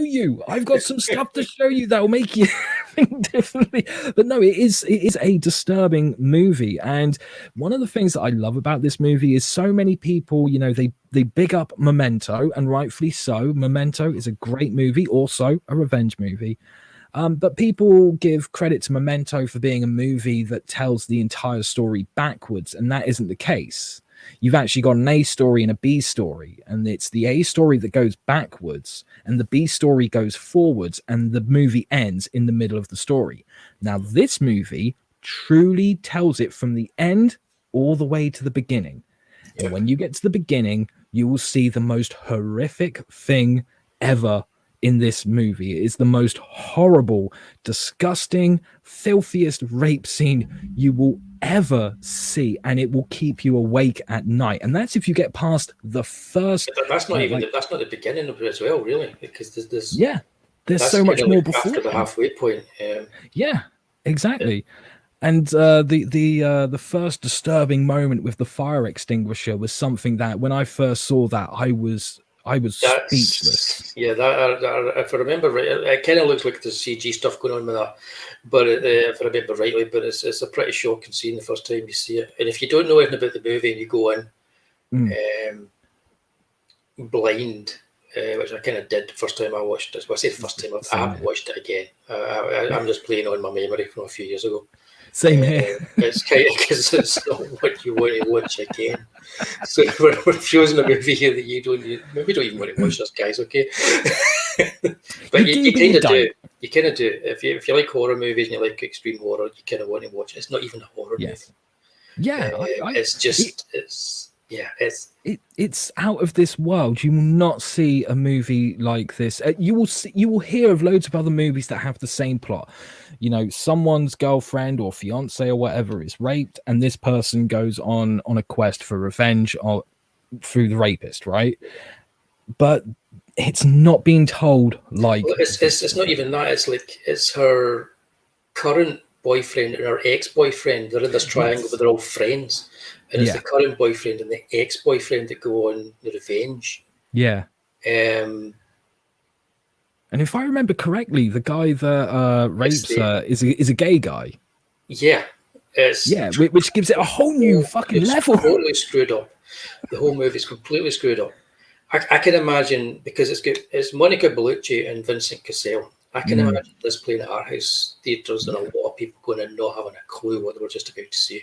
Speaker 2: you. That will make you think differently. But no, it is a disturbing movie. And one of the things that I love about this movie is so many people, they big up Memento, and rightfully so. Memento is a great movie, also a revenge movie. But people give credit to Memento for being a movie that tells the entire story backwards, and that isn't the case. You've actually got an A story and a B story, and it's the A story that goes backwards, and the B story goes forwards, and the movie ends in the middle of the story. Now, this movie truly tells it from the end all the way to the beginning. And when you get to the beginning, you will see the most horrific thing ever in this movie. It is the most horrible, disgusting, filthiest rape scene you will ever see, and it will keep you awake at night. And that's if you get past the first.
Speaker 1: That's not that's not the beginning of it as well, really, because there's
Speaker 2: so much more before
Speaker 1: after the halfway point.
Speaker 2: Yeah, exactly. And the first disturbing moment with the fire extinguisher was something that when I first saw that, I was speechless.
Speaker 1: Yeah, if I remember right, it kind of looks like there's CG stuff going on with that. But if I remember rightly, but it's a pretty shocking scene the first time you see it. And if you don't know anything about the movie and you go in blind, which I kind of did the first time I watched it. Well, I say the first time, I haven't watched it again. I'm just playing on my memory from a few years ago.
Speaker 2: Same here.
Speaker 1: It's kind of because it's not what you want to watch again. So we're choosing a movie here that you maybe don't even want to watch this, guys. Okay, but you kind of do. You kind of do. If you like horror movies and you like extreme horror, you kind of want to watch it. It's not even a horror movie.
Speaker 2: Yeah,
Speaker 1: it's
Speaker 2: out of this world. You will not see a movie like this. You will hear of loads of other movies that have the same plot. You know, someone's girlfriend or fiance or whatever is raped, and this person goes on a quest for revenge through the rapist, right? But it's not being told like
Speaker 1: it's not even that. It's like it's her current boyfriend and her ex-boyfriend. They're in this triangle, but they're all friends. And it's the current boyfriend and the ex-boyfriend that go on the revenge.
Speaker 2: Yeah. And if I remember correctly, the guy that rapes her is a gay guy.
Speaker 1: Yeah.
Speaker 2: Which gives it a whole new fucking level.
Speaker 1: Totally screwed up. The whole movie's completely screwed up. I can imagine, because it's Monica Bellucci and Vincent Cassel. I can imagine this playing at art house theatres and a lot of people going and not having a clue what they were just about to see.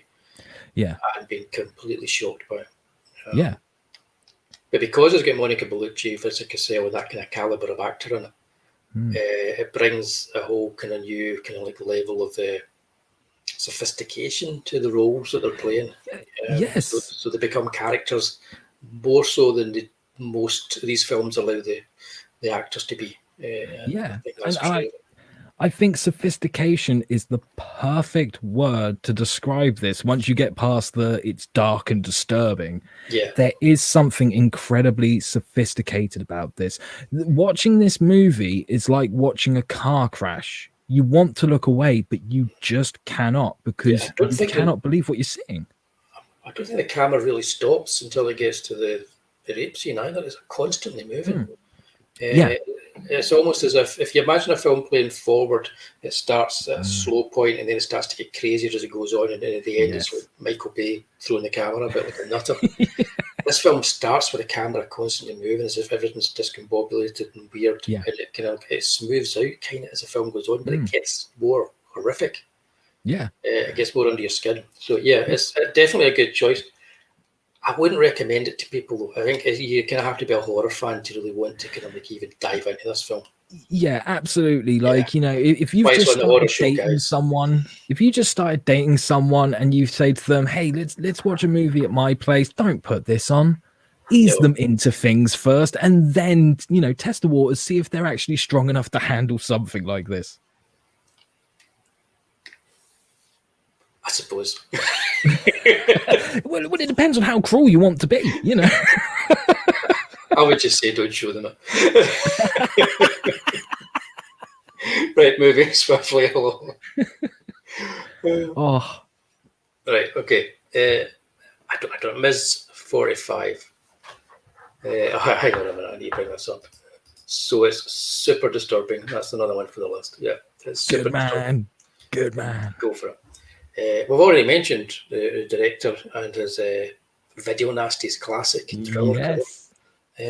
Speaker 2: Yeah.
Speaker 1: And being completely shocked by
Speaker 2: it.
Speaker 1: But because it's got Monica Bellucci, Vincent Cassel, and that kind of calibre of actor in it, it brings a whole kind of new kind of like level of sophistication to the roles that they're playing.
Speaker 2: Yes.
Speaker 1: So they become characters more so than most of these films allow the actors to be.
Speaker 2: I think sophistication is the perfect word to describe this. Once you get past it's dark and disturbing, there is something incredibly sophisticated about this. Watching this movie is like watching a car crash. You want to look away, but you just cannot, because you cannot believe what you're seeing.
Speaker 1: I don't think the camera really stops until it gets to the rape scene either. It's constantly moving. It's almost as if you imagine a film playing forward, it starts at a slow point and then it starts to get crazier as it goes on, and then at the end it's like Michael Bay throwing the camera a bit like a nutter. This film starts with the camera constantly moving as if everything's discombobulated and weird, and it smooths out kind of as the film goes on, but it gets more horrific. It gets more under your skin. So it's definitely a good choice. I wouldn't recommend it to people, though. I think you kind of have to be a horror fan to really want to kind of like even dive into this film.
Speaker 2: Yeah, absolutely. Like, you know, if you've just started dating someone, and you say to them, "Hey, let's watch a movie at my place. Don't put this on." Ease them into things first, and then, you know, test the waters, see if they're actually strong enough to handle something like this.
Speaker 1: I suppose.
Speaker 2: Well, it depends on how cruel you want to be, you know.
Speaker 1: I would just say don't show them it. Right, moving swiftly along. Right, okay. I don't Ms. 45. Hang on a minute, I need to bring this up. So it's super disturbing. That's another one for the list. Yeah, it's super disturbing.
Speaker 2: Good man.
Speaker 1: Go for it. We've already mentioned the director and his video nasties classic Trilogy.
Speaker 2: Yes.
Speaker 1: I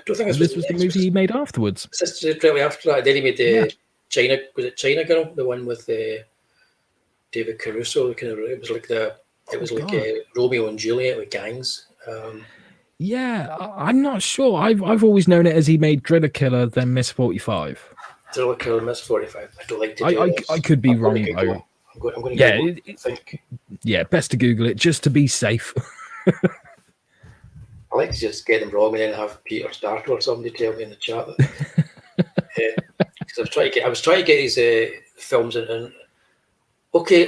Speaker 1: don't think
Speaker 2: this was the movie he made afterwards.
Speaker 1: This is directly after that. Then he made the China. Was it China Girl? The one with David Caruso. It was like Romeo and Juliet with gangs.
Speaker 2: I'm not sure. I've always known it as he made Driller Killer, then Miss 45.
Speaker 1: Driller Killer, Miss 45. I don't like to do this.
Speaker 2: I could be wrong though.
Speaker 1: I'm going to think.
Speaker 2: Yeah, best to Google it just to be safe.
Speaker 1: I like to just get them wrong and then have Peter Starker or somebody tell me in the chat. Because I was trying to get these films in. Okay,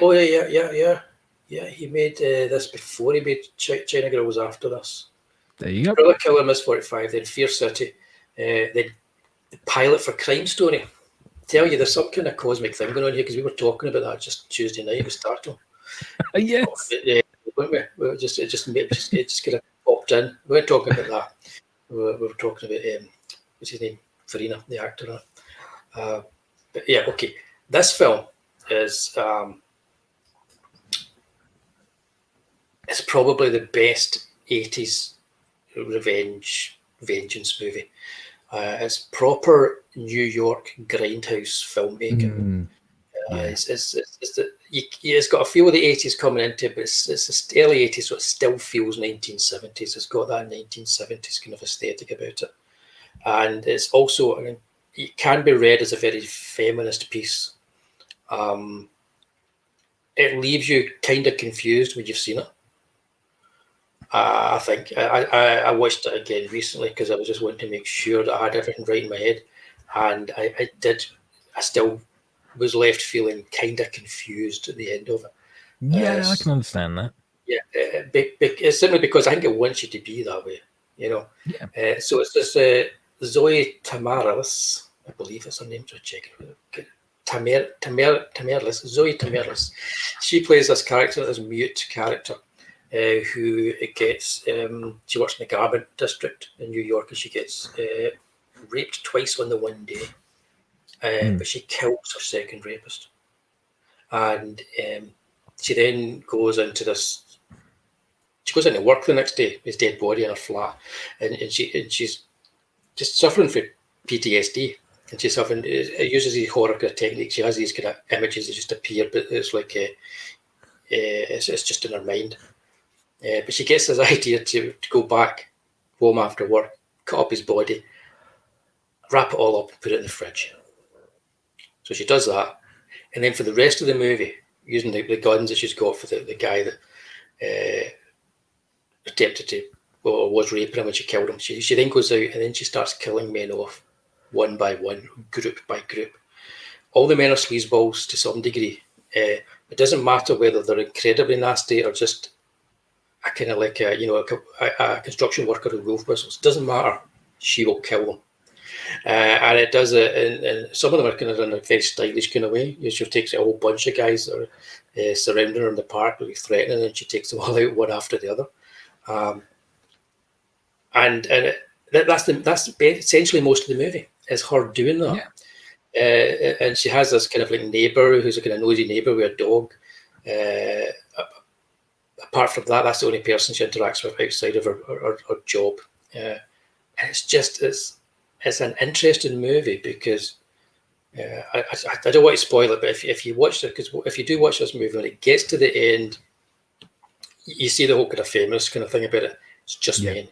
Speaker 1: yeah. He made this before he made China Girl. Was after this.
Speaker 2: There you go.
Speaker 1: Driller Killer, Miss 45, then Fear City, then the pilot for Crime Story. Tell you, there's some kind of cosmic thing going on here, because we were talking about that just Tuesday night with Startle.
Speaker 2: Yes.
Speaker 1: Weren't we? It just kind of popped in. We weren't talking about that. We were talking about what's his name, Farina, the actor. But yeah, okay. This film is it's probably the best 80s vengeance movie. It's proper New York grindhouse filmmaking. It's got a feel of the 80s coming into it, but it's the early 80s, so it still feels 1970s. It's got that 1970s kind of aesthetic about it. And it's also, it can be read as a very feminist piece. It leaves you kind of confused when you've seen it. I think I watched it again recently because I was just wanting to make sure that I had everything right in my head, and I did. I still was left feeling kind of confused at the end of it.
Speaker 2: Yeah, I can understand that.
Speaker 1: Yeah, it's simply because I think it wants you to be that way, you know.
Speaker 2: Yeah.
Speaker 1: So it's this Zoe Tamerlis, I believe it's her name. To check it. Tamerlis, Zoe Tamerlis. She plays this character, this mute character, who gets. She works in the garment district in New York, and she gets raped twice on the one day. But she kills her second rapist, and she then goes into this. She goes into work the next day, his dead body in her flat, and she's just suffering from PTSD, and she's suffering. It uses these horror kind of techniques. She has these kind of images that just appear, but it's like it's just in her mind. But she gets this idea to go back home after work, cut up his body, wrap it all up, and put it in the fridge. So she does that, and then for the rest of the movie, using the guns that she's got for the guy that attempted to, or was raping him when she killed him, she then goes out and then she starts killing men off, one by one, group by group. All the men are sleazeballs to some degree. It doesn't matter whether they're incredibly nasty or just a kind of like a construction worker who wolf whistles. It doesn't matter. She will kill them. And it does it, and some of them are kind of in a very stylish kind of way. She takes a whole bunch of guys that are surrounding her in the park, really threatening, and she takes them all out one after the other. And that's essentially most of the movie is her doing that. Yeah. And she has this kind of like neighbor who's a kind of nosy neighbor with a dog. Apart from that, that's the only person she interacts with outside of her job. And it's an interesting movie because I don't want to spoil it, but if you watch it, because if you do watch this movie, when it gets to the end, you see the whole kind of feminist kind of thing about it. It's just men,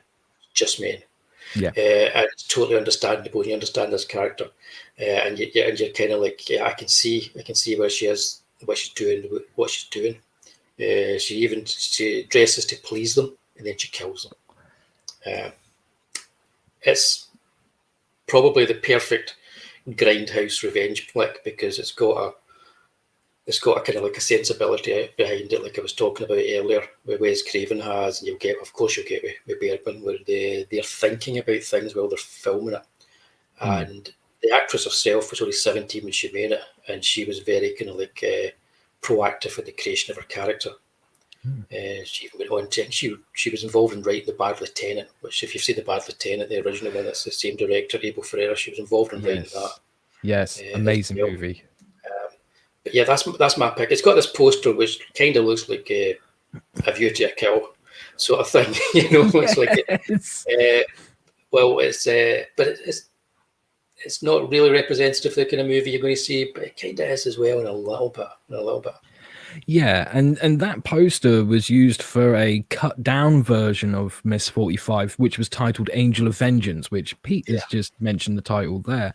Speaker 1: just men. Yeah, and it's totally understandable when you understand this character, and you're kind of like, yeah, I can see where she is, what she's doing. She dresses to please them, and then she kills them. It's probably the perfect grindhouse revenge flick because it's got a kind of like a sensibility behind it, like I was talking about earlier, where Wes Craven has, and you'll get with Bergman, where they're thinking about things while they're filming it. And the actress herself was only 17 when she made it, and she was very kind of like proactive in the creation of her character. She went on to, she was involved in writing The Bad Lieutenant, which if you've seen The Bad Lieutenant, the original one, it's the same director, Abel Ferrara. She was involved in writing that.
Speaker 2: Yes, amazing movie.
Speaker 1: But yeah, that's my pick. It's got this poster which kind of looks like A View to a Kill sort of thing. It's like, but it's not really representative of the kind of movie you're going to see, but it kind of is as well in a little bit.
Speaker 2: Yeah, and that poster was used for a cut down version of Miss 45, which was titled Angel of Vengeance, which Pete has just mentioned the title there.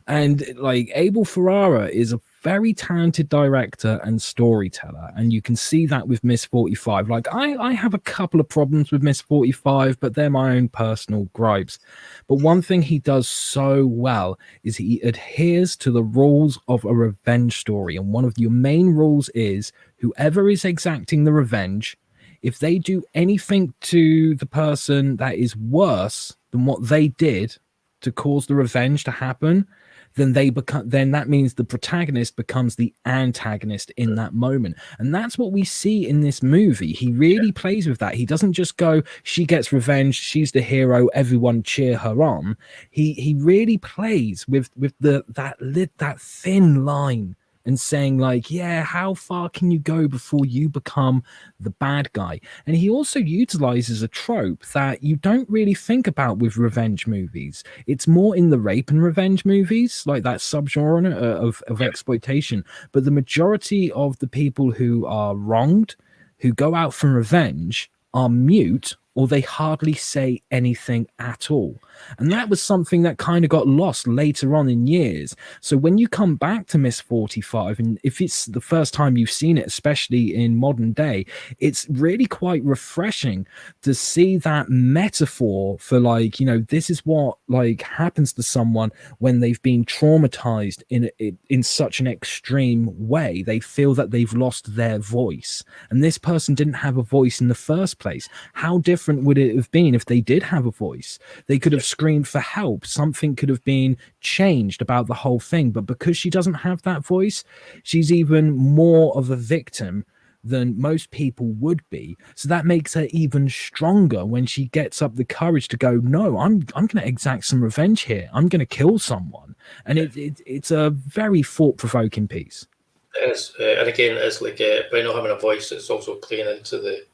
Speaker 2: And like Abel Ferrara is a very talented director and storyteller, and you can see that with Miss 45. Like I have a couple of problems with Miss 45, but they're my own personal gripes. But one thing he does so well is he adheres to the rules of a revenge story, and one of your main rules is whoever is exacting the revenge, if they do anything to the person that is worse than what they did to cause the revenge to happen, then that means the protagonist becomes the antagonist in that moment. And that's what we see in this movie. He really plays with that. He doesn't just go, she gets revenge, she's the hero, everyone cheer her on. He really plays with that thin line and saying like, yeah, how far can you go before you become the bad guy? And he also utilizes a trope that you don't really think about with revenge movies. It's more in the rape and revenge movies, like that subgenre of exploitation. But the majority of the people who are wronged, who go out for revenge, are mute, or they hardly say anything at all. And that was something that kind of got lost later on in years. So when you come back to Miss 45, and if it's the first time you've seen it, especially in modern day, it's really quite refreshing to see that metaphor for like, you know, this is what like happens to someone when they've been traumatized in such an extreme way. They feel that they've lost their voice, and this person didn't have a voice in the first place. How different would it have been if they did have a voice? They could have screamed for help. Something could have been changed about the whole thing. But because she doesn't have that voice, she's even more of a victim than most people would be. So that makes her even stronger when she gets up the courage to go, no, I'm going to exact some revenge here. I'm going to kill someone. And it's a very thought-provoking piece.
Speaker 1: It is. And again, it's like by not having a voice, it's also playing into the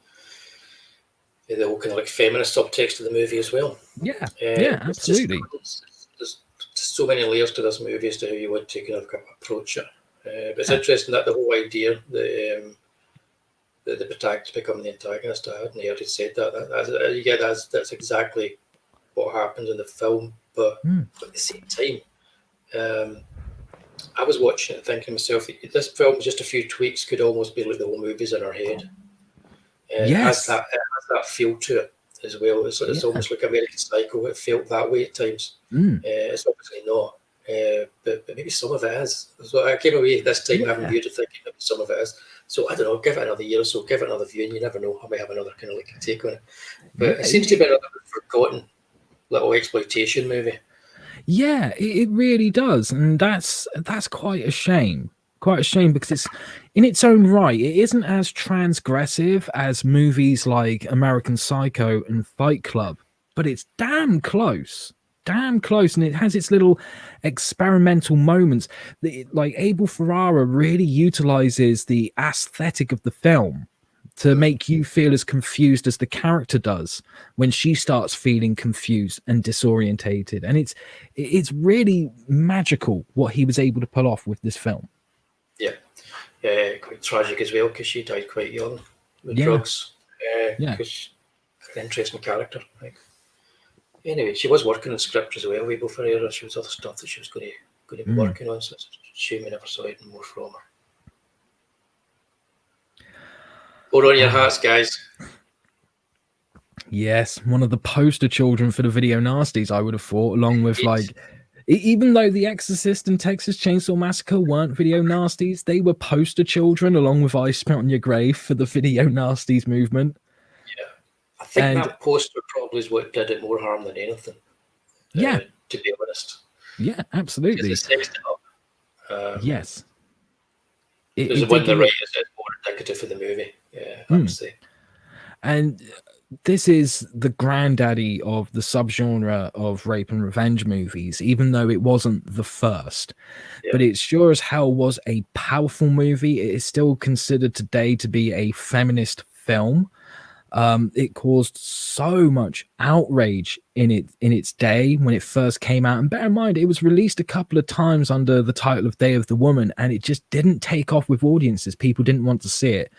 Speaker 1: whole kind of like feminist subtext of the movie as well.
Speaker 2: Yeah, absolutely.
Speaker 1: There's so many layers to this movie as to how you want to kind of approach it. But it's interesting that the whole idea that the protagonist becoming the antagonist, I hadn't heard it said that. That's exactly what happens in the film. But at the same time, I was watching it thinking to myself, this film, just a few tweaks, could almost be like the whole movie's in our head. It has that feel to it as well. It's almost like American Psycho. It felt that way at times. It's obviously not, but maybe some of it is. So I came away this time having viewed it thinking maybe some of it is. So I don't know, give it another year or so, give it another view, and you never know, I might have another kind of like take on it. But it seems to be another forgotten little exploitation movie.
Speaker 2: Yeah, it really does, and that's quite a shame. Quite a shame, because it's in its own right, it isn't as transgressive as movies like American Psycho and Fight Club, but it's damn close, and it has its little experimental moments. Like Abel Ferrara really utilizes the aesthetic of the film to make you feel as confused as the character does when she starts feeling confused and disorientated. And it's really magical what he was able to pull off with this film.
Speaker 1: Yeah, quite tragic as well, because she died quite young with drugs. Because she's an interesting character. Like, anyway, she was working on script as well, Abel Ferrara. She was other stuff that she was going to be working on, so it's a shame we never saw it more from her. Hold on your hats, guys.
Speaker 2: Yes, one of the poster children for the video nasties, I would have thought, along with like, even though The Exorcist and Texas Chainsaw Massacre weren't video nasties, they were poster children along with I Spit on Your Grave for the video nasties movement.
Speaker 1: Yeah, I think that poster probably is what did it more harm than anything. To be honest.
Speaker 2: Yeah, absolutely.
Speaker 1: It sexed it up.
Speaker 2: Yes.
Speaker 1: There's one the right is more indicative of the movie. Yeah, obviously.
Speaker 2: And this is the granddaddy of the subgenre of rape and revenge movies, even though it wasn't the first. But it sure as hell was a powerful movie. It is still considered today to be a feminist film. It caused so much outrage in its day when it first came out. And bear in mind, it was released a couple of times under the title of Day of the Woman, and it just didn't take off with audiences. People didn't want to see it.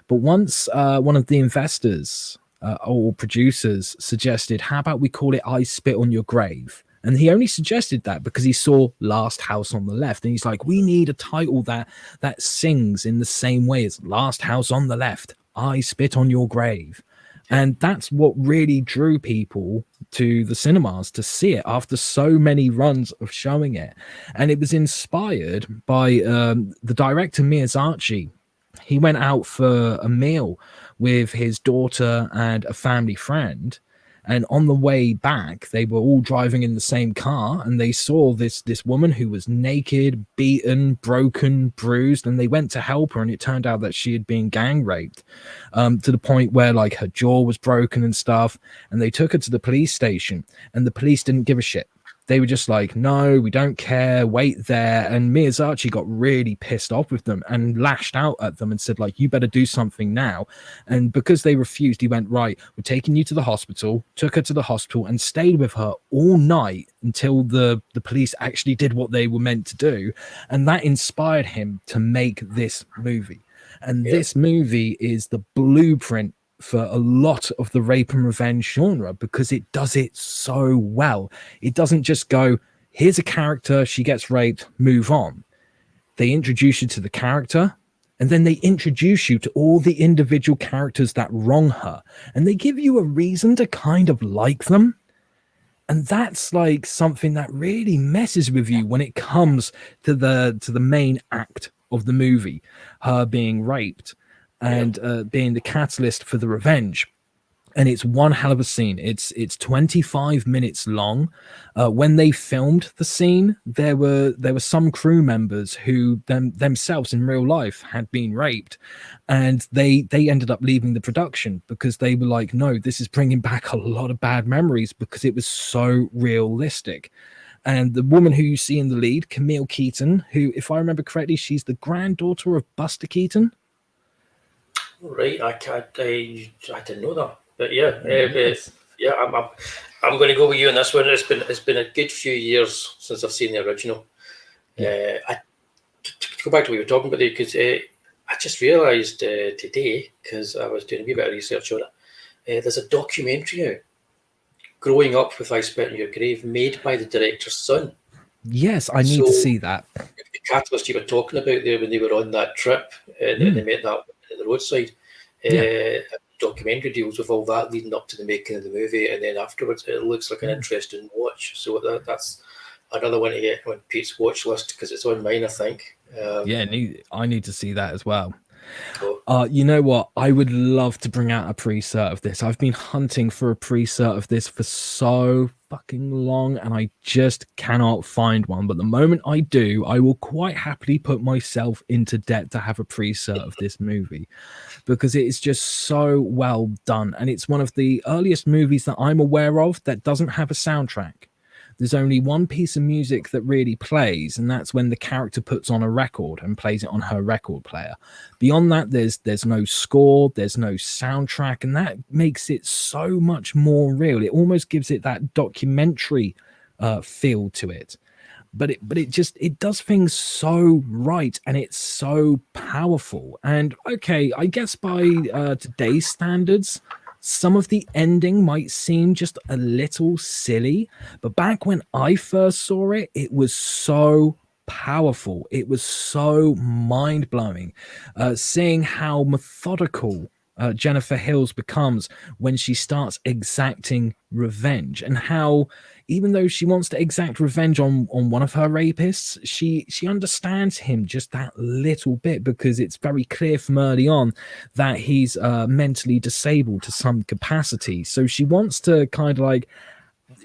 Speaker 2: But once one of the investors or producers suggested, how about we call it I Spit on Your Grave? And he only suggested that because he saw Last House on the Left. And he's like, we need a title that sings in the same way as Last House on the Left, I Spit on Your Grave. And that's what really drew people to the cinemas to see it after so many runs of showing it. And it was inspired by the director Miyazaki. He went out for a meal with his daughter and a family friend. And on the way back, they were all driving in the same car, and they saw this woman who was naked, beaten, broken, bruised, and they went to help her, and it turned out that she had been gang raped to the point where like her jaw was broken and stuff. And they took her to the police station, and the police didn't give a shit. they were just like, no, we don't care, wait there. And Miyazaki got really pissed off with them and lashed out at them and said, like, you better do something now. And because they refused, he went, right, we're taking you to the hospital, took her to the hospital and stayed with her all night until the police actually did what they were meant to do. And that inspired him to make this movie. And this movie is the blueprint for a lot of the rape and revenge genre because it does it so well. It doesn't just go, here's a character, she gets raped, move on. They introduce you to the character, and then they introduce you to all the individual characters that wrong her, and they give you a reason to kind of like them. And that's like something that really messes with you when it comes to the main act of the movie, her being raped and being the catalyst for the revenge. And it's one hell of a scene. It's 25 minutes long. When they filmed the scene, there were some crew members who themselves in real life had been raped, and they ended up leaving the production because they were like, no, this is bringing back a lot of bad memories because it was so realistic. And the woman who you see in the lead, Camille Keaton, who, if I remember correctly, she's the granddaughter of Buster Keaton.
Speaker 1: Right, I didn't know that, but I'm going to go with you on this one. It's been a good few years since I've seen the original. To go back to what you were talking about there, because I just realised today, because I was doing a wee bit of research on it, there's a documentary out, Growing Up with I Spit in Your Grave, made by the director's son.
Speaker 2: Yes, I need to see that.
Speaker 1: The catalyst you were talking about there when they were on that trip and they met that at the roadside. Documentary deals with all that leading up to the making of the movie, and then afterwards it looks like an interesting watch. So that's another one to get on Pete's watch list because it's on mine, I think.
Speaker 2: I need to see that as well. You know what? I would love to bring out a pre-cert of this. I've been hunting for a pre-cert of this for so fucking long, and I just cannot find one. But the moment I do, I will quite happily put myself into debt to have a pre-cert of this movie because it is just so well done. And it's one of the earliest movies that I'm aware of that doesn't have a soundtrack. There's only one piece of music that really plays, and that's when the character puts on a record and plays it on her record player. Beyond that, there's no score, there's no soundtrack, and that makes it so much more real. It almost gives it that documentary feel to it. But it does things so right, and it's so powerful. And okay, I guess by today's standards, some of the ending might seem just a little silly, but back when I first saw it, it was so powerful. It was so mind-blowing. Seeing how methodical Jennifer Hills becomes when she starts exacting revenge, and how even though she wants to exact revenge on one of her rapists, she understands him just that little bit because it's very clear from early on that he's mentally disabled to some capacity. So she wants to kind of like,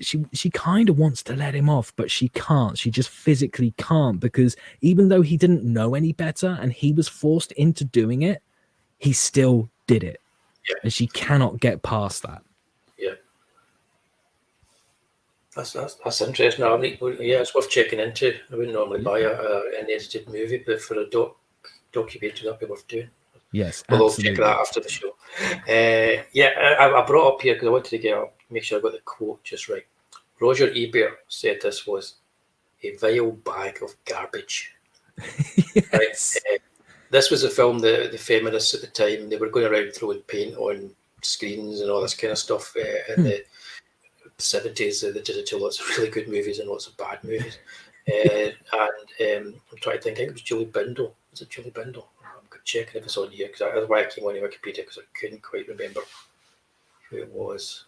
Speaker 2: she kind of wants to let him off, but she can't. She just physically can't, because even though he didn't know any better and he was forced into doing it, he still did it. And she cannot get past that.
Speaker 1: That's interesting. It's worth checking into. I wouldn't normally buy an edited movie, but for a documentary, that'd be worth doing.
Speaker 2: Yes,
Speaker 1: we'll
Speaker 2: absolutely.
Speaker 1: all check that after the show. I brought up here because I wanted to make sure I got the quote just right. Roger Ebert said this was a vile bag of garbage.
Speaker 2: Yes.
Speaker 1: Right? This was a film the feminists at the time, they were going around throwing paint on screens and all this kind of stuff in the 70s. They did lots of really good movies and lots of bad movies. I'm trying to think, I think it was Julie Bindel. Was it Julie Bindel? I'm checking if it's on here, because that's why I came on Wikipedia, because I couldn't quite remember who it was.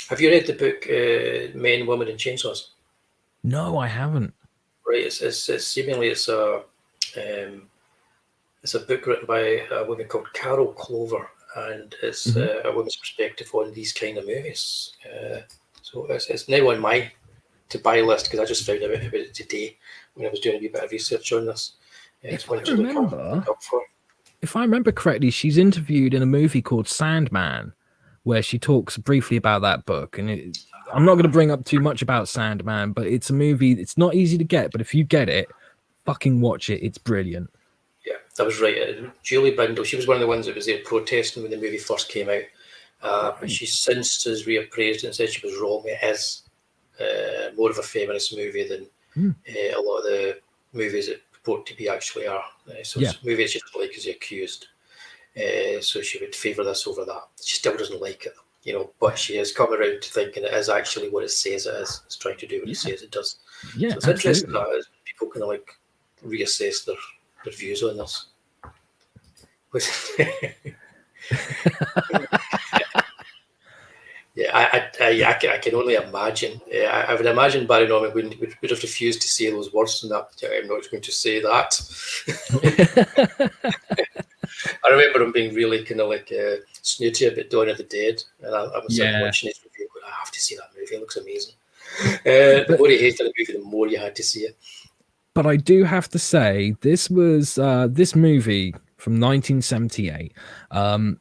Speaker 1: Have you read the book Men, Women and Chainsaws?
Speaker 2: No, I haven't.
Speaker 1: Right, it's seemingly it's a book written by a woman called Carol Clover, and it's a woman's perspective on these kind of movies. So it's now on my to buy list, because I just found out about it today when I was doing a wee bit of research on this.
Speaker 2: If I remember correctly, she's interviewed in a movie called Sandman, where she talks briefly about that book. And I'm not going to bring up too much about Sandman, but it's a movie. It's not easy to get, but if you get it, fucking watch it. It's brilliant.
Speaker 1: Yeah, that was right. Julie Bindle, she was one of the ones that was there protesting when the movie first came out. But she since has reappraised and said she was wrong. It is more of a feminist movie than a lot of the movies that purport to be actually are. It's a movie she doesn't like as The Accused. So she would favour this over that. She still doesn't like it, you know, but she has come around to thinking it is actually what it says it is. It's trying to do what it says it does.
Speaker 2: Yeah,
Speaker 1: so it's interesting that people kind of like reassess their views on this. Yeah, I can only imagine. I would imagine Barry Norman would have refused to say those words in that. I'm not going to say that. I remember him being really kind of like snooty about Dawn of the Dead, and I was watching his review going, I have to see that movie, it looks amazing. The more he hated the movie, the more you had to see it.
Speaker 2: But I do have to say, this was this movie from 1978.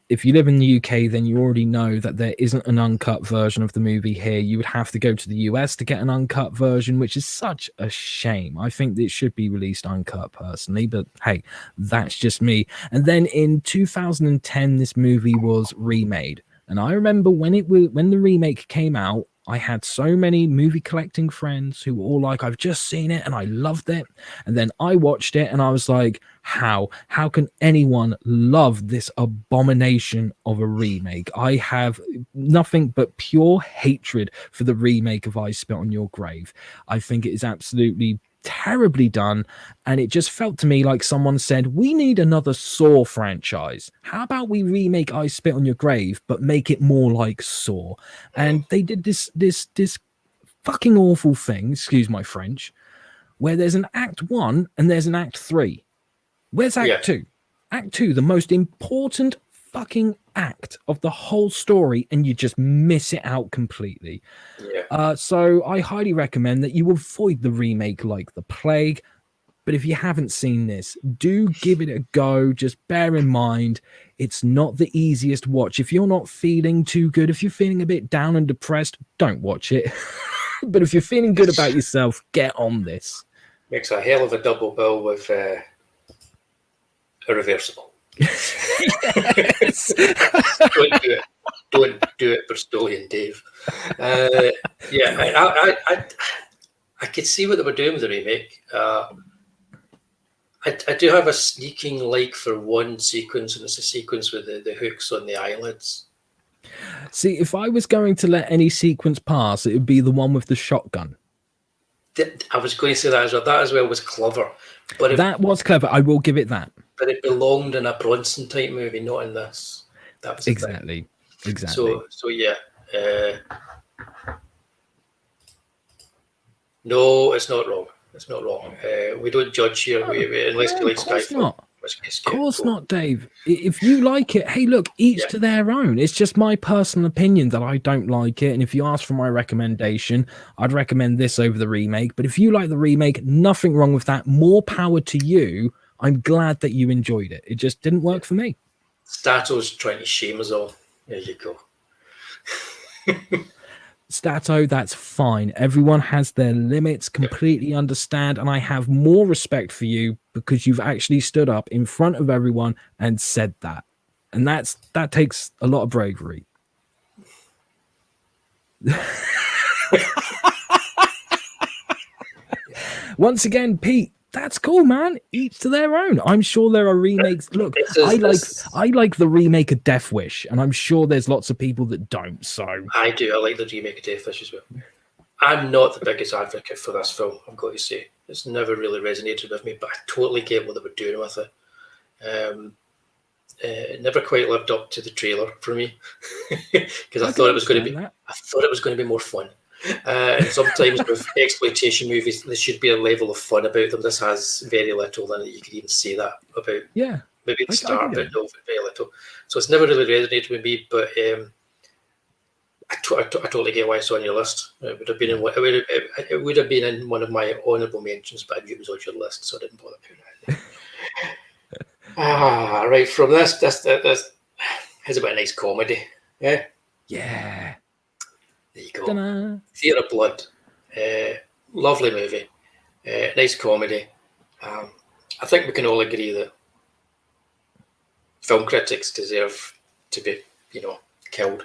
Speaker 2: If you live in the UK, then you already know that there isn't an uncut version of the movie here. You would have to go to the US to get an uncut version, which is such a shame. I think it should be released uncut personally, but hey, that's just me. And then in 2010, this movie was remade. And I remember when the remake came out, I had so many movie collecting friends who were all like, I've just seen it and I loved it. And then I watched it and I was like, how can anyone love this abomination of a remake? I have nothing but pure hatred for the remake of I Spit on Your Grave. I think it is absolutely terribly done, and it just felt to me like someone said, we need another Saw franchise. How about we remake I Spit on Your Grave but make it more like Saw? And they did this fucking awful thing, excuse my French, where there's an act 1 and there's an act 3. Where's act 2? Act 2, the most important fucking act of the whole story, and you just miss it out completely. So I highly recommend that you avoid the remake like the plague. But if you haven't seen this, do give it a go. Just bear in mind, it's not the easiest watch. If you're not feeling too good, if you're feeling a bit down and depressed, don't watch it. But if you're feeling good about yourself, get on this.
Speaker 1: Makes a hell of a double bill with Irreversible.
Speaker 2: Yes.
Speaker 1: Don't do it, Bristolian Dave. I could see what they were doing with the remake. I do have a sneaking like for one sequence, and it's a sequence with the hooks on the eyelids.
Speaker 2: See, if I was going to let any sequence pass, it would be the one with the shotgun.
Speaker 1: I was going to say that as well. That as well was clever. But
Speaker 2: that was clever. I will give it that.
Speaker 1: But it belonged in a Bronson type movie, not in this. That was
Speaker 2: exactly.
Speaker 1: So yeah. No, it's not wrong. It's not wrong. We don't judge here. Unless you like Skyfall.
Speaker 2: Of course not, Dave. If you like it, hey, look, each to their own. It's just my personal opinion that I don't like it. And if you ask for my recommendation, I'd recommend this over the remake. But if you like the remake, nothing wrong with that. More power to you. I'm glad that you enjoyed it. It just didn't work for me.
Speaker 1: Stato's trying to shame us all. There you go.
Speaker 2: Stato, that's fine. Everyone has their limits, completely understand, and I have more respect for you because you've actually stood up in front of everyone and said that. And that takes a lot of bravery. Once again, Pete, that's cool, man. Each to their own. I'm sure there are remakes. Look, I like the remake of Death Wish, and I'm sure there's lots of people that don't. So
Speaker 1: I do. I like the remake of Death Wish as well. I'm not the biggest advocate for this film, I've got to say. It's never really resonated with me, but I totally get what they were doing with it. It never quite lived up to the trailer for me because I thought it was going to be more fun. And sometimes with exploitation movies, there should be a level of fun about them. This has very little, and you could even say that about maybe the start, but no, very little. So it's never really resonated with me. But I totally get why it's on your list. It would have been in one of my honourable mentions, but I knew it was on your list, so I didn't bother putting it. Right. From this has a bit of nice comedy. Yeah.
Speaker 2: Yeah.
Speaker 1: There you go.
Speaker 2: Ta-da.
Speaker 1: Theatre of Blood. Lovely movie. Nice comedy. I think we can all agree that film critics deserve to be, killed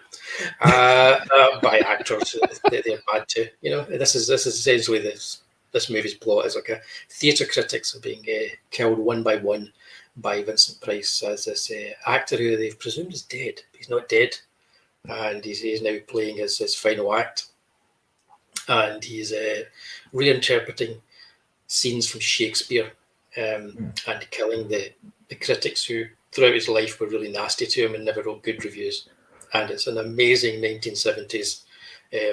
Speaker 1: by actors. They're bad too. This is essentially this movie's plot is like a theatre critics are being killed one by one by Vincent Price as this actor who they've presumed is dead. He's not dead, and he's now playing his final act, and he's reinterpreting scenes from Shakespeare and killing the critics who throughout his life were really nasty to him and never wrote good reviews. And it's an amazing 1970s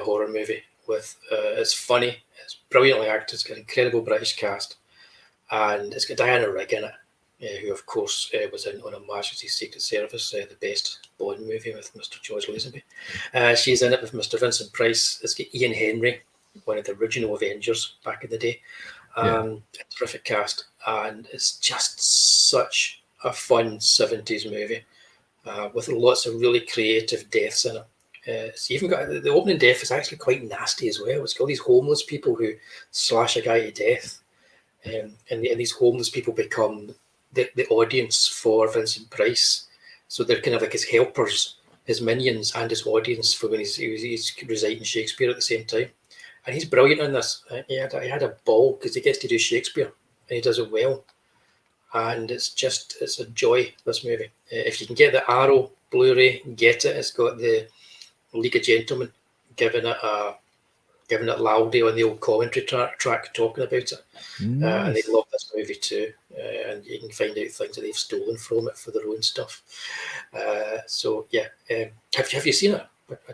Speaker 1: horror movie with it's funny, it's brilliantly acted, it's got an incredible British cast, and it's got Diana Rigg in it, who of course was in On Her Majesty's Secret Service, the best Bond movie with Mr. George Lazenby. She's in it with Mr. Vincent Price. It's got Ian Henry, one of the original Avengers back in the day. A terrific cast, and it's just such a fun 70s movie with lots of really creative deaths in it. It's even got the opening death is actually quite nasty as well. It's got all these homeless people who slash a guy to death, and these homeless people become the audience for Vincent Price. So they're kind of like his helpers, his minions, and his audience for when he's reciting Shakespeare at the same time. And he's brilliant in this. He had a ball because he gets to do Shakespeare and he does it well. And it's a joy, this movie. If you can get the Arrow Blu-ray, get it. It's got the League of Gentlemen giving it loudly on the old commentary track talking about it.
Speaker 2: Nice.
Speaker 1: And they love this movie too. And you can find out things that they've stolen from it for their own stuff. Have you seen it?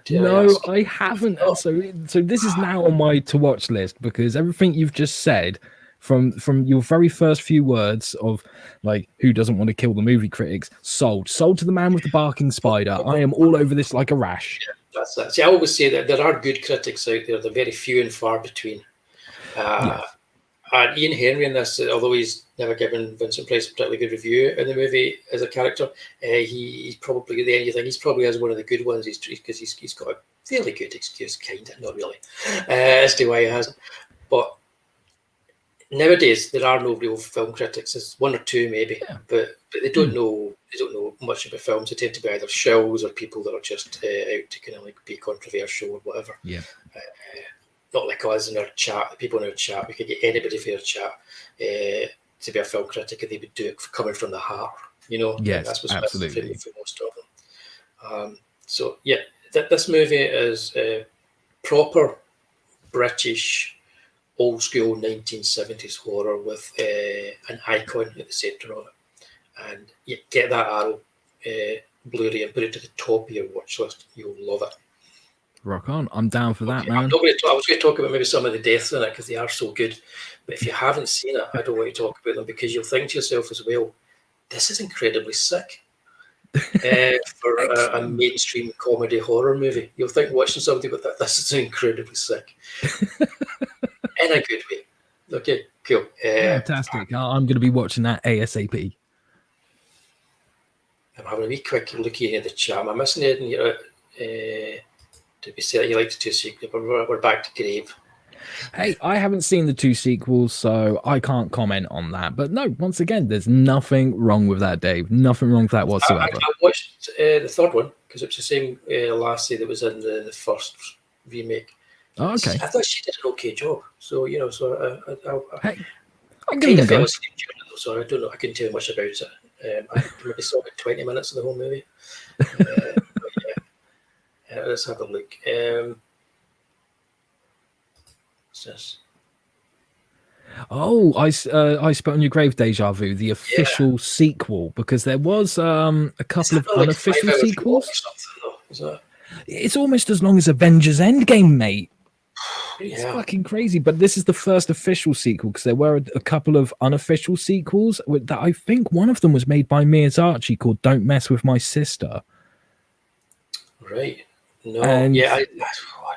Speaker 2: No, I haven't. Oh. So this is now on my to watch list because everything you've just said from your very first few words of like who doesn't want to kill the movie critics, sold to the man with the barking spider. I am all over this like a rash.
Speaker 1: Yeah, that's that. See, I always say that there are good critics out there. They're very few and far between. And Ian Henry in this, although he's never given Vincent Price a particularly good review in the movie as a character, he's probably the only thing. He's probably has one of the good ones. Because he's got a fairly good excuse, kind of, not really, as to why he hasn't. But nowadays there are no real film critics. There's one or two maybe, but they don't know much about films. They tend to be either shells or people that are just out to kind of like be controversial or whatever.
Speaker 2: Yeah.
Speaker 1: Not like us in our chat, the people in our chat, we could get anybody for our chat to be a film critic and they would do it coming from the heart,
Speaker 2: Yes,
Speaker 1: that's what's
Speaker 2: absolutely.
Speaker 1: for most of them. This movie is proper British old school 1970s horror with an icon at the centre of it. And you get that Arrow Blu-ray and put it to the top of your watch list. You'll love it.
Speaker 2: Rock on. I'm down for that, man.
Speaker 1: I was going to talk about maybe some of the deaths in it because they are so good. But if you haven't seen it, I don't want to talk about them because you'll think to yourself as well, this is incredibly sick for a mainstream comedy horror movie. You'll think watching something with that, this is incredibly sick. In a good way. Okay, cool.
Speaker 2: Fantastic. I'm going to be watching that ASAP.
Speaker 1: I'm having a wee quick look at the chat. Am I missing anything here? Did we say that you liked the two sequels? We're back to Grave.
Speaker 2: Hey, I haven't seen the two sequels, so I can't comment on that. But no, once again, there's nothing wrong with that, Dave. Nothing wrong with that whatsoever.
Speaker 1: I watched the third one because it was the same lassie that was in the first remake.
Speaker 2: Oh, okay. I
Speaker 1: thought she did an okay job. So, hey,
Speaker 2: I'm going to go.
Speaker 1: So I don't know. I couldn't tell you much about it. I maybe saw about 20 minutes of the whole movie. Let's have a look. What's this?
Speaker 2: Oh, I Spit on Your Grave, Deja Vu, the official sequel, because there was a couple of unofficial sequels. It's almost as long as Avengers Endgame, mate. It's fucking crazy. But this is the first official sequel because there were a couple of unofficial sequels that I think one of them was made by Miyazaki called Don't Mess With My Sister.
Speaker 1: Right. No. I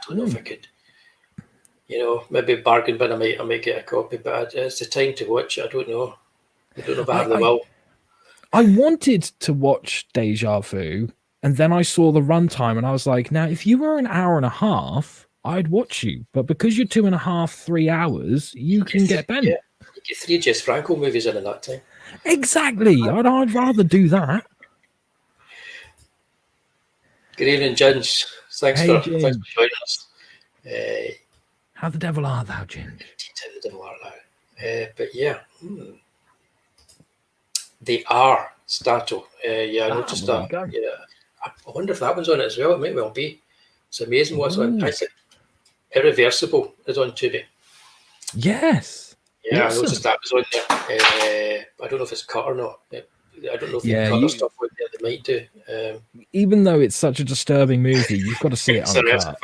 Speaker 1: don't know if I could. Maybe bargain, but I might get a copy. But it's the time to watch it. I don't know. I don't know if I have the will.
Speaker 2: I wanted to watch Deja Vu And then I saw the runtime and I was like, now, if you were an hour and a half, I'd watch you. But because you're 2.5, 3 hours, you can get bent.
Speaker 1: Yeah, you get 3 Jess Franco movies in that time.
Speaker 2: Exactly. I'd rather do that.
Speaker 1: Good evening, Ginge. Thanks for joining us.
Speaker 2: How the devil art thou, Ginge?
Speaker 1: How the devil art thou? But yeah, they are Stato. Yeah, I noticed that. Yeah, I wonder if that one's on it as well. It might well be. It's amazing what's on. I think Irreversible is on Tubi.
Speaker 2: Yes.
Speaker 1: Yeah, awesome. I noticed that was on there. I don't know if it's cut or not. I don't know if they cut the stuff on there. They might do.
Speaker 2: Even though it's such a disturbing movie, you've got to see it uncut.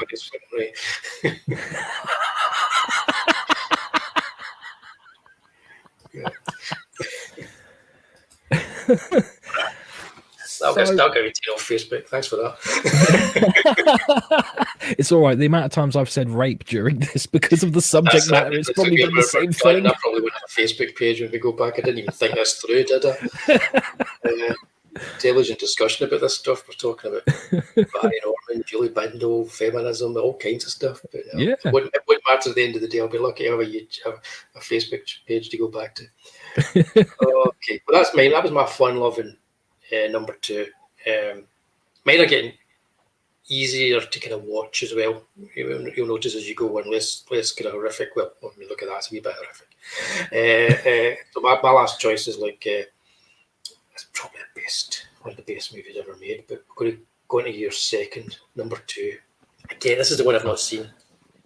Speaker 1: That'll get me off Facebook. Thanks for that.
Speaker 2: It's all right. The amount of times I've said rape during this because of the subject matter, it's probably been the same thing.
Speaker 1: I probably wouldn't have a Facebook page when we go back. I didn't even think this through, did I? Intelligent discussion about this stuff. We're talking about Barry Norman, Julie Bindle, feminism, all kinds of stuff. But it wouldn't matter at the end of the day. I'll be lucky to have a Facebook page to go back to. Okay, well, that's mine. That was my fun-loving number 2. Mine are getting easier to kind of watch as well. You'll notice as you go one less kind of horrific. Well, when you look at that, it's a wee bit horrific. So my last choice is like it's probably one of the best movies ever made. But we're going to your second, number 2. Again, this is the one I've not seen.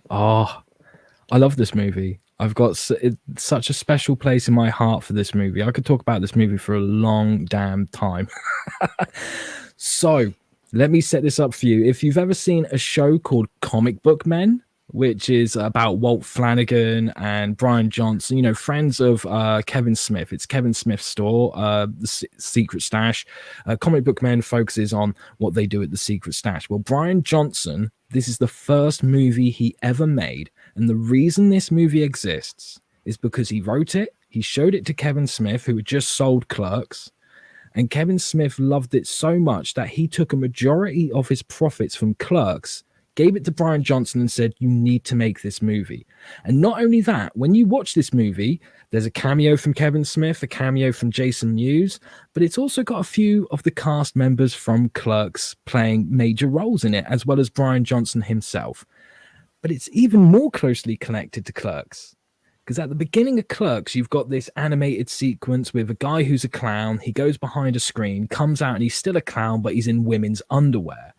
Speaker 2: Oh, I love this movie. I've got such a special place in my heart for this movie. I could talk about this movie for a long damn time. So let me set this up for you. If you've ever seen a show called Comic Book Men, which is about Walt Flanagan and Brian Johnson, friends of Kevin Smith. It's Kevin Smith's store, the Secret Stash. Comic Book Men focuses on what they do at the Secret Stash. Well, Brian Johnson, this is the first movie he ever made. And the reason this movie exists is because he wrote it, he showed it to Kevin Smith, who had just sold Clerks, and Kevin Smith loved it so much that he took a majority of his profits from Clerks, gave it to Brian Johnson and said, you need to make this movie. And not only that, when you watch this movie, there's a cameo from Kevin Smith, a cameo from Jason Mewes, but it's also got a few of the cast members from Clerks playing major roles in it, as well as Brian Johnson himself. But it's even more closely connected to Clerks. Because at the beginning of Clerks, you've got this animated sequence with a guy who's a clown. He goes behind a screen, comes out, and he's still a clown, but he's in women's underwear.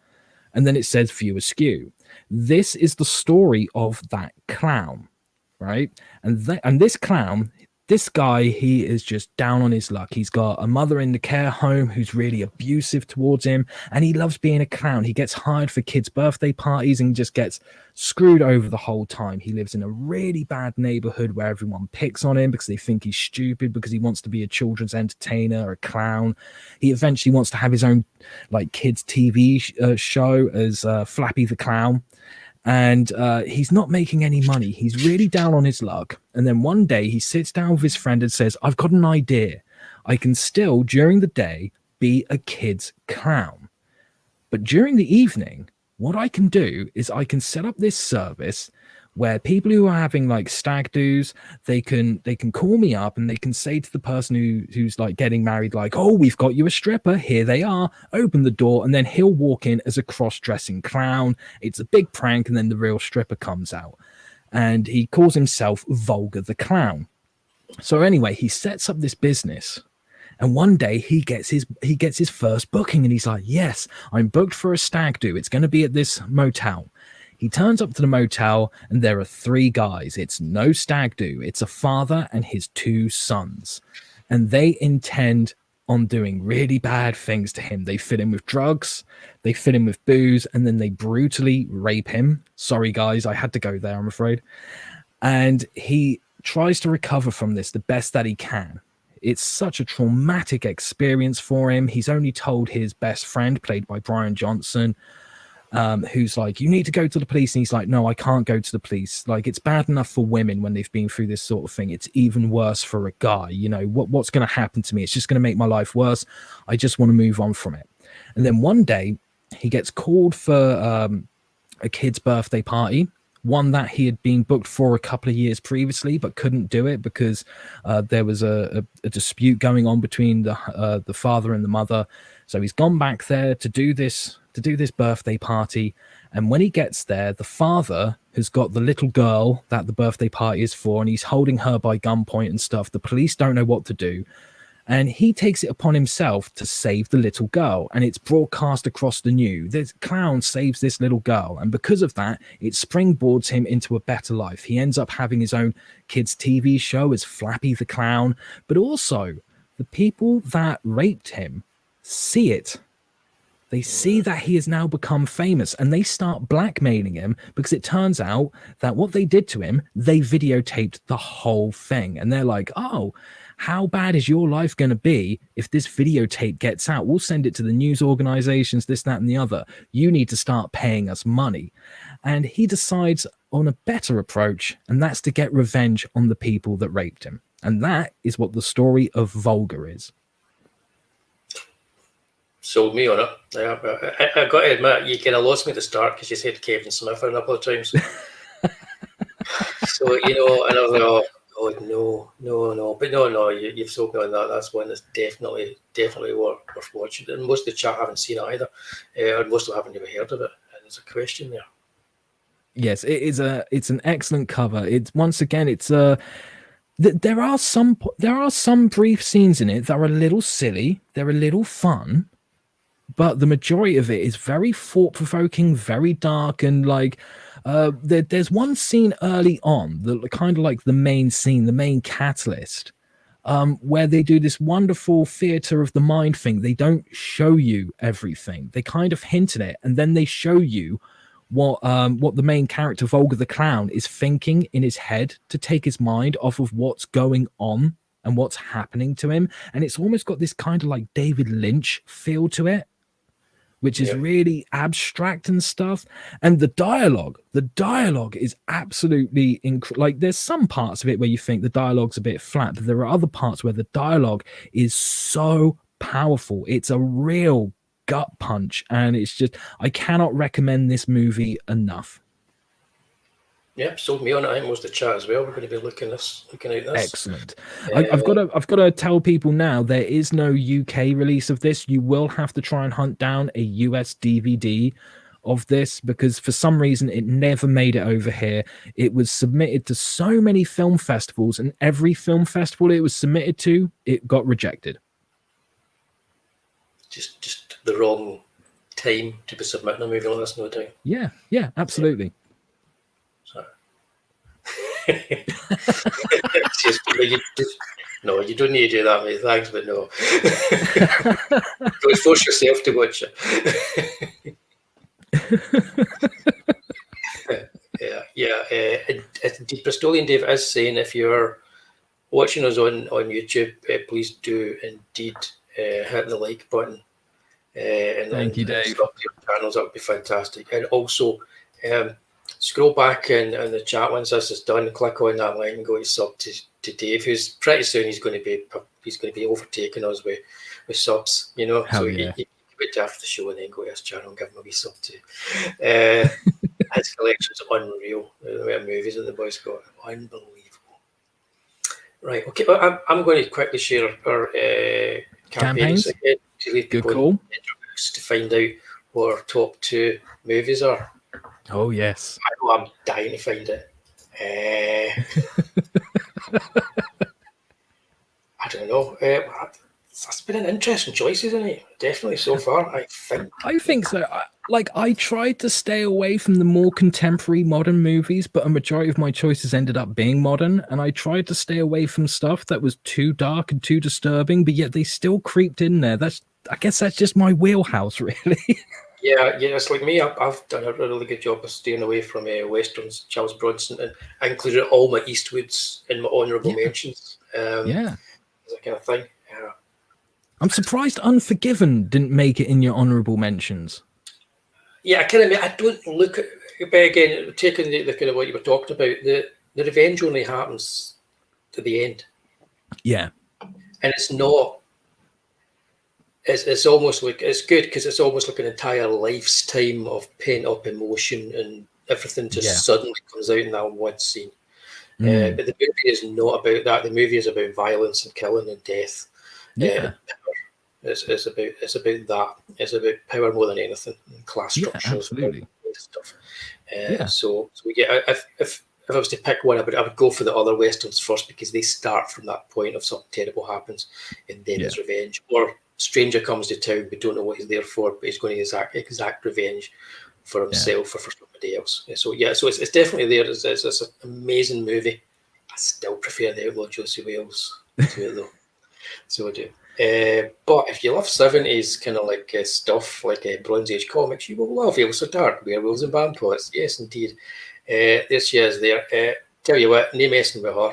Speaker 2: And then it says View Askew. This is the story of that clown, right? And this clown, this guy, he is just down on his luck. He's got a mother in the care home who's really abusive towards him, and he loves being a clown. He gets hired for kids' birthday parties and just gets screwed over the whole time. He lives in a really bad neighborhood where everyone picks on him because they think he's stupid, because he wants to be a children's entertainer or a clown. He eventually wants to have his own kids' TV show as Flappy the Clown. And he's not making any money. He's really down on his luck. And then one day he sits down with his friend and says, I've got an idea. I can still, during the day, be a kid's clown. But during the evening, what I can do is I can set up this service where people who are having stag do's, they can call me up and they can say to the person who's getting married, oh, we've got you a stripper, here they are, open the door, and then he'll walk in as a cross-dressing clown. It's a big prank, and then the real stripper comes out, and he calls himself Vulgar the Clown. So anyway, he sets up this business, and one day he gets his first booking, and he's like, yes, I'm booked for a stag do. It's going to be at this motel. He turns up to the motel, and there are 3 guys. It's no stag do. It's a father and his 2 sons. And they intend on doing really bad things to him. They fill him with drugs, they fill him with booze, and then they brutally rape him. Sorry, guys, I had to go there, I'm afraid. And he tries to recover from this the best that he can. It's such a traumatic experience for him. He's only told his best friend, played by Brian Johnson, who's you need to go to the police, and he's like, no, I can't go to the police. It's bad enough for women when they've been through this sort of thing. It's even worse for a guy. What's going to happen to me? It's just going to make my life worse. I just want to move on from it. And then one day he gets called for a kid's birthday party, one that he had been booked for a couple of years previously, but couldn't do it because there was a dispute going on between the father and the mother. So he's gone back there to do this birthday party. And when he gets there, the father has got the little girl that the birthday party is for, and he's holding her by gunpoint and stuff. The police don't know what to do. And he takes it upon himself to save the little girl. And it's broadcast across the news. This clown saves this little girl. And because of that, it springboards him into a better life. He ends up having his own kids' TV show as Flappy the Clown. But also, the people that raped him see it. They see that he has now become famous, and they start blackmailing him because it turns out that what they did to him, they videotaped the whole thing. And they're like, oh, how bad is your life going to be if this videotape gets out? We'll send it to the news organizations, this, that, and the other. You need to start paying us money. And he decides on a better approach, and that's to get revenge on the people that raped him. And that is what the story of Vulgar is.
Speaker 1: Sold me on it. Yeah, but I got to admit, you kind of lost me at the start because you said Kevin Smith a couple of times. So, and I was like, oh, no. But no, you've sold me on that. That's one that's definitely worth watching. And most of the chat haven't seen it either. And most of them haven't even heard of it. And there's a question there.
Speaker 2: Yes, it's an excellent cover. It's once again, there are some brief scenes in it that are a little silly. They're a little fun. But the majority of it is very thought-provoking, very dark, and there's one scene early on, that kind of like the main scene, the main catalyst, where they do this wonderful theater of the mind thing. They don't show you everything; they kind of hint at it, and then they show you what the main character, Vulgar the Clown, is thinking in his head to take his mind off of what's going on and what's happening to him. And it's almost got this kind of like David Lynch feel to it, which is really abstract and stuff. And the dialogue is absolutely there's some parts of it where you think the dialogue's a bit flat, but there are other parts where the dialogue is so powerful. It's a real gut punch, and it's just, I cannot recommend this movie enough.
Speaker 1: Yep, sold me on it. I think most of the chat as well. We're going to be looking at this.
Speaker 2: Excellent. I've got to tell people now, there is no UK release of this. You will have to try and hunt down a US DVD of this, because for some reason it never made it over here. It was submitted to so many film festivals, and every film festival it was submitted to, it got rejected.
Speaker 1: Just the wrong time to be submitting a movie like this, no doubt.
Speaker 2: Yeah, absolutely.
Speaker 1: No, you don't need to do that, mate. Thanks, but no. Don't force yourself to watch it. Bristolian Dave is saying, if you're watching us on YouTube, please do indeed hit the like button.
Speaker 2: Thank you, Dave.
Speaker 1: Your channels, that would be fantastic. And also, scroll back in the chat once this is done. Click on that link and go to sub to Dave, who's pretty soon he's going to be overtaking us with subs.
Speaker 2: Hell
Speaker 1: so
Speaker 2: yeah.
Speaker 1: you wait after the show and then go to his channel and give him a wee sub too. His collection's unreal. The amount of movies that the boys got, unbelievable. Right, okay. Well, I'm going to quickly share our campaigns again to leave people introduced to find out what our top 2 movies are.
Speaker 2: Oh yes,
Speaker 1: I know I'm dying to find it. I don't know. That's been an interesting choice, isn't it? Definitely so far. I think
Speaker 2: so. I tried to stay away from the more contemporary modern movies, but a majority of my choices ended up being modern, and I tried to stay away from stuff that was too dark and too disturbing, but yet they still creeped in there. I guess that's just my wheelhouse, really.
Speaker 1: Yeah, it's like me. I've done a really good job of staying away from westerns, Charles Bronson, and I included all my Eastwoods in my honourable mentions. That kind of thing. Yeah.
Speaker 2: I'm surprised Unforgiven didn't make it in your honourable mentions.
Speaker 1: Yeah, I kind of. I don't look at. But again, taking the kind of what you were talking about, the revenge only happens to the end.
Speaker 2: Yeah,
Speaker 1: and it's not it's almost like it's good because it's almost like an entire life's time of pent up emotion and everything just suddenly comes out in that one scene. But the movie is not about that. The movie is about violence and killing and death.
Speaker 2: Yeah.
Speaker 1: It's about that. It's about power more than anything, and class structures,
Speaker 2: absolutely.
Speaker 1: and stuff.
Speaker 2: Yeah.
Speaker 1: So yeah, if I was to pick one, I would go for the other westerns first because they start from that point of something terrible happens, and then there's revenge. Or stranger comes to town, we don't know what he's there for, but he's going to exact revenge for himself or for somebody else. So yeah, so it's definitely there. It's an amazing movie. I still prefer the Outlaw Josie Wales to it though. So I do. But if you love 70s kind of like stuff, like Bronze Age comics, you will love Elsa Dark, Werewolves and Vampires. Yes, indeed. There she is there. Tell you what, no messing with her.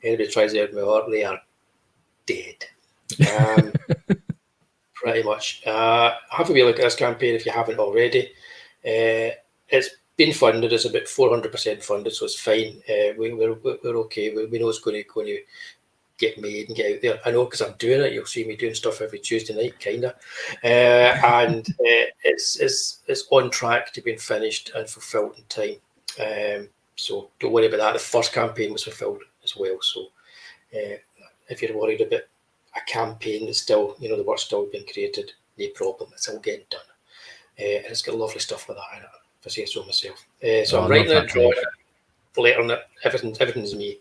Speaker 1: Anybody tries out with her, they are dead. Pretty much. Have a wee look at this campaign if you haven't already. It's been funded. It's about 400% funded, so it's fine. We're okay. We know it's going to get made and get out there. I know because I'm doing it. You'll see me doing stuff every Tuesday night, kind of. And it's on track to being finished and fulfilled in time. So don't worry about that. The first campaign was fulfilled as well. So if you're worried about a campaign that's still, the work's still being created, no problem. It's all getting done. And it's got lovely stuff like that in it, if I say so myself. So I'm writing it, drawing it, lettering it, everything's me.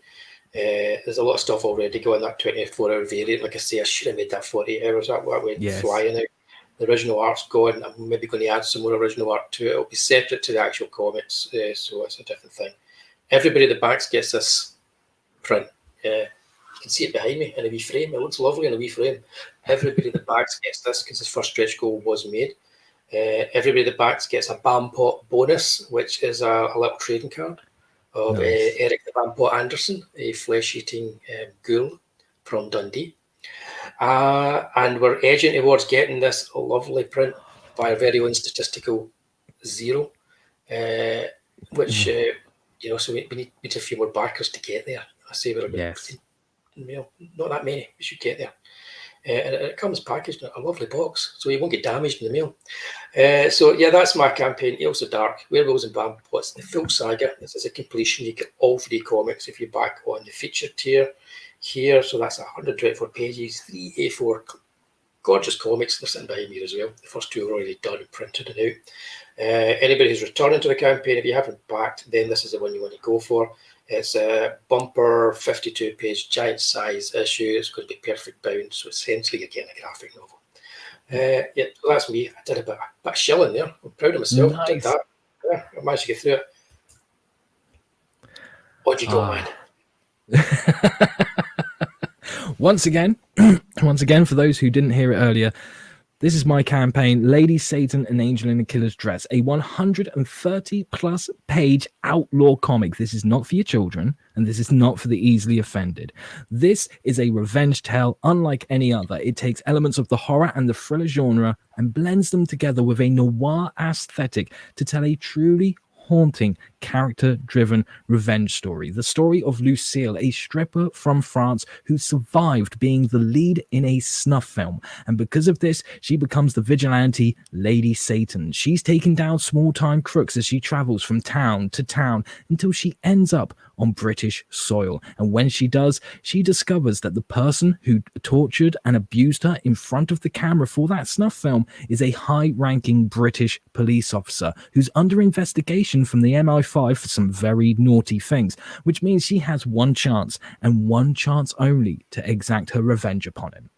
Speaker 1: There's a lot of stuff already going that 24-hour variant. Like I say, I should have made that 48 hours. That went flying out. The original art's gone. I'm maybe going to add some more original art to it. It'll be separate to the actual comics, so it's a different thing. Everybody at the backs gets this print. You can see it behind me in a wee frame. It looks lovely in a wee frame. Everybody at the backs gets this because his first stretch goal was made. Everybody at the backs gets a Bampot bonus, which is a little trading card of Eric the Bampot Anderson, a flesh-eating ghoul from Dundee. And we're edging towards getting this lovely print by our very own statistical Zero, which, so we need a few more backers to get there. I say we're about, not that many. We should get there. And it comes packaged in a lovely box, so you won't get damaged in the mail. So yeah, that's my campaign. Elsa Dark, Werewolves and Vampots, the full saga. This is a completion. You get all 3 comics if you back on the feature tier here. So that's 124 pages, 3 A4 gorgeous comics. They're sitting behind me as well. The first 2 are already done and printed and out. Anybody who's returning to the campaign, if you haven't backed, then this is the one you want to go for. It's a bumper 52-page giant size issue. It's going to be perfect bound, so essentially you're getting a graphic novel. So that's me. I did a bit of shilling there. I'm proud of myself.
Speaker 2: Nice.
Speaker 1: I did that. Yeah, I managed to get through it. What'd you got, man?
Speaker 2: Once again, for those who didn't hear it earlier, this is my campaign, Lady Satan, An Angel in a Killer's Dress, a 130-plus page outlaw comic. This is not for your children, and this is not for the easily offended. This is a revenge tale unlike any other. It takes elements of the horror and the thriller genre and blends them together with a noir aesthetic to tell a truly haunting, character-driven revenge story. The story of Lucille, a stripper from France who survived being the lead in a snuff film. And because of this, she becomes the vigilante Lady Satan. She's taking down small-time crooks as she travels from town to town until she ends up on British soil. And when she does, she discovers that the person who tortured and abused her in front of the camera for that snuff film is a high-ranking British police officer who's under investigation from the MI5 for some very naughty things, which means she has one chance and one chance only to exact her revenge upon him.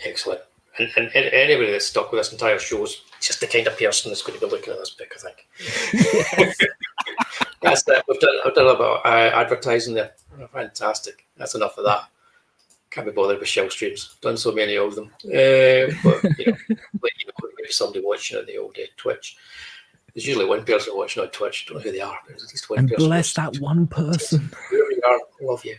Speaker 1: Excellent. And anybody that's stuck with this entire show is just the kind of person that's going to be looking at this book, I think.
Speaker 2: Yes.
Speaker 1: That's it. I've done a bit of advertising there. Fantastic. That's enough of that. Can't be bothered with shell streams. Done so many of them. But maybe somebody watching on the old Twitch. There's usually one person watching on Twitch. Don't know who they are. There's at least one
Speaker 2: and
Speaker 1: person.
Speaker 2: Bless that one person.
Speaker 1: Whoever you are, love you.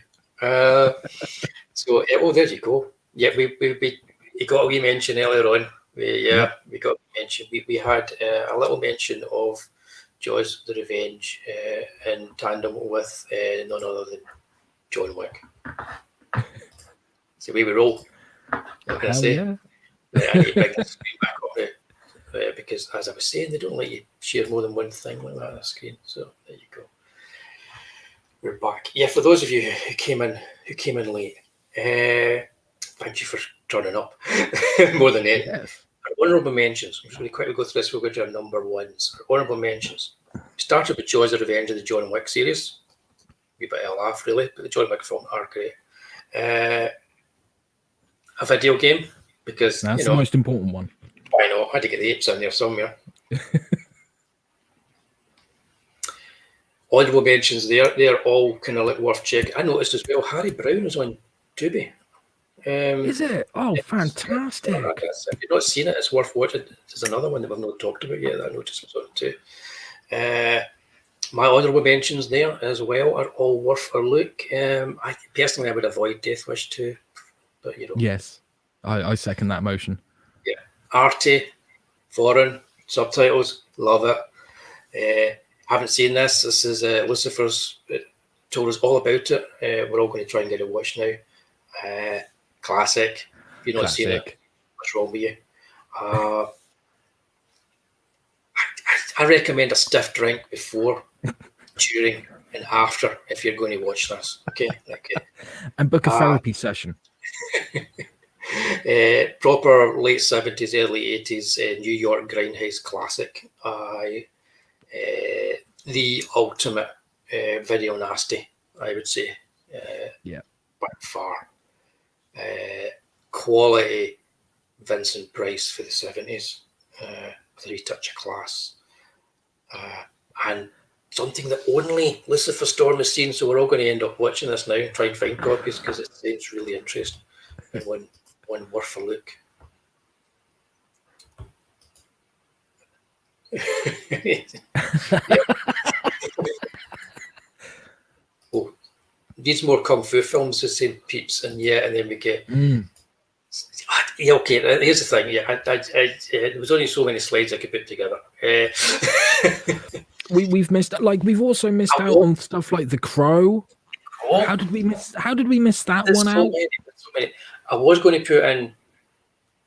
Speaker 1: So there you go. Yeah, we got a wee mention earlier on. We got a mention. We had a little mention of Jaws the Revenge in tandem with none other than John Wick. So we roll. What can I
Speaker 2: Hell
Speaker 1: say?
Speaker 2: yeah.
Speaker 1: I need to bring the screen back up because, as I was saying, they don't let you share more than one thing like that on the screen. So there you go. We're back. Yeah, for those of you who came in late, thank you for turning up. More than anything.
Speaker 2: Yes.
Speaker 1: Our honourable mentions. I'm just going to quickly go through this. We'll go to our number ones. Our honourable mentions. We started with Jaws: The Revenge of the John Wick series. A bit of a laugh, really, but the John Wick films are great. A video game, because
Speaker 2: That's the most important one.
Speaker 1: I know, I had to get the apes in there somewhere. Honourable mentions, they're all kind of like worth checking. I noticed as well, Harry Brown is on Tubi.
Speaker 2: Is it? Oh, fantastic.
Speaker 1: If you've not seen it, it's worth watching. There's another one that we've not talked about yet that I noticed was on too. My honourable mentions there as well are all worth a look. I personally, I would avoid Death Wish 2, but
Speaker 2: Yes, I second that motion.
Speaker 1: Yeah, Arte, foreign subtitles, love it. Haven't seen this. This is Lucifer's told us all about it. We're all going to try and get it watched now. Classic. If you've not seen it, what's wrong with you? I recommend a stiff drink before, during, and after if you're going to watch this. Okay.
Speaker 2: And book a therapy session.
Speaker 1: Proper late 70s, early 80s New York grindhouse classic. The ultimate video nasty, I would say. By far. Quality Vincent Price for the 70s. Three touch of class. And something that only Lucifer Storm has seen, so we're all going to end up watching this now and try and find copies because it seems really interesting and one worth a look. Oh, needs more kung fu films, the same peeps, and then we get. Yeah, okay. Here's the thing. Yeah, there was only so many slides I could put together.
Speaker 2: We've missed, like, we've also missed out on stuff like The Crow. How did we miss that one out?
Speaker 1: So many. I was going to put in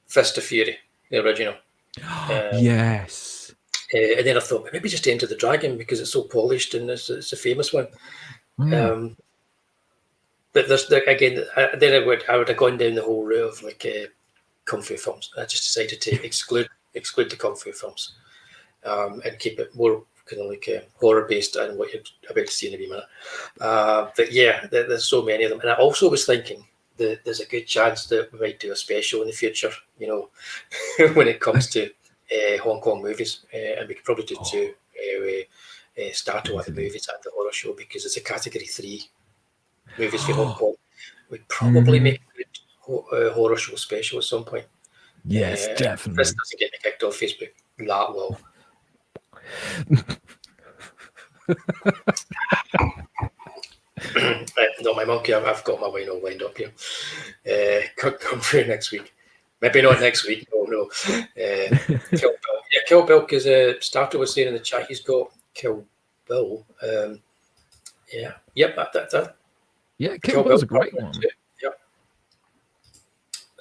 Speaker 1: Fist of Fury, the original.
Speaker 2: Yes.
Speaker 1: And then I thought maybe just Enter the Dragon because it's so polished and it's a famous one. But there's again. Then I would have gone down the whole route of like kung fu films. I just decided to exclude the kung fu films and keep it more kind of like horror based and what you're about to see in a wee minute. But yeah, there's so many of them. And I also was thinking that there's a good chance that we might do a special in the future, when it comes to Hong Kong movies. And we could probably do two Stato at the movies at the horror show because it's a category 3 movies for Hong Kong. We'd probably make a good horror show special at some point.
Speaker 2: Yes, definitely.
Speaker 1: This doesn't get me kicked off Facebook. That will. No, my monkey, I've got my wine all lined up here. Come through next week. Maybe not next week. No. Kill Bill. Yeah, Kill Bill, because Stato was saying in the chat he's got Kill Bill. Yeah. Yep, that.
Speaker 2: Yeah, Kill Bill's a great one.
Speaker 1: Yep.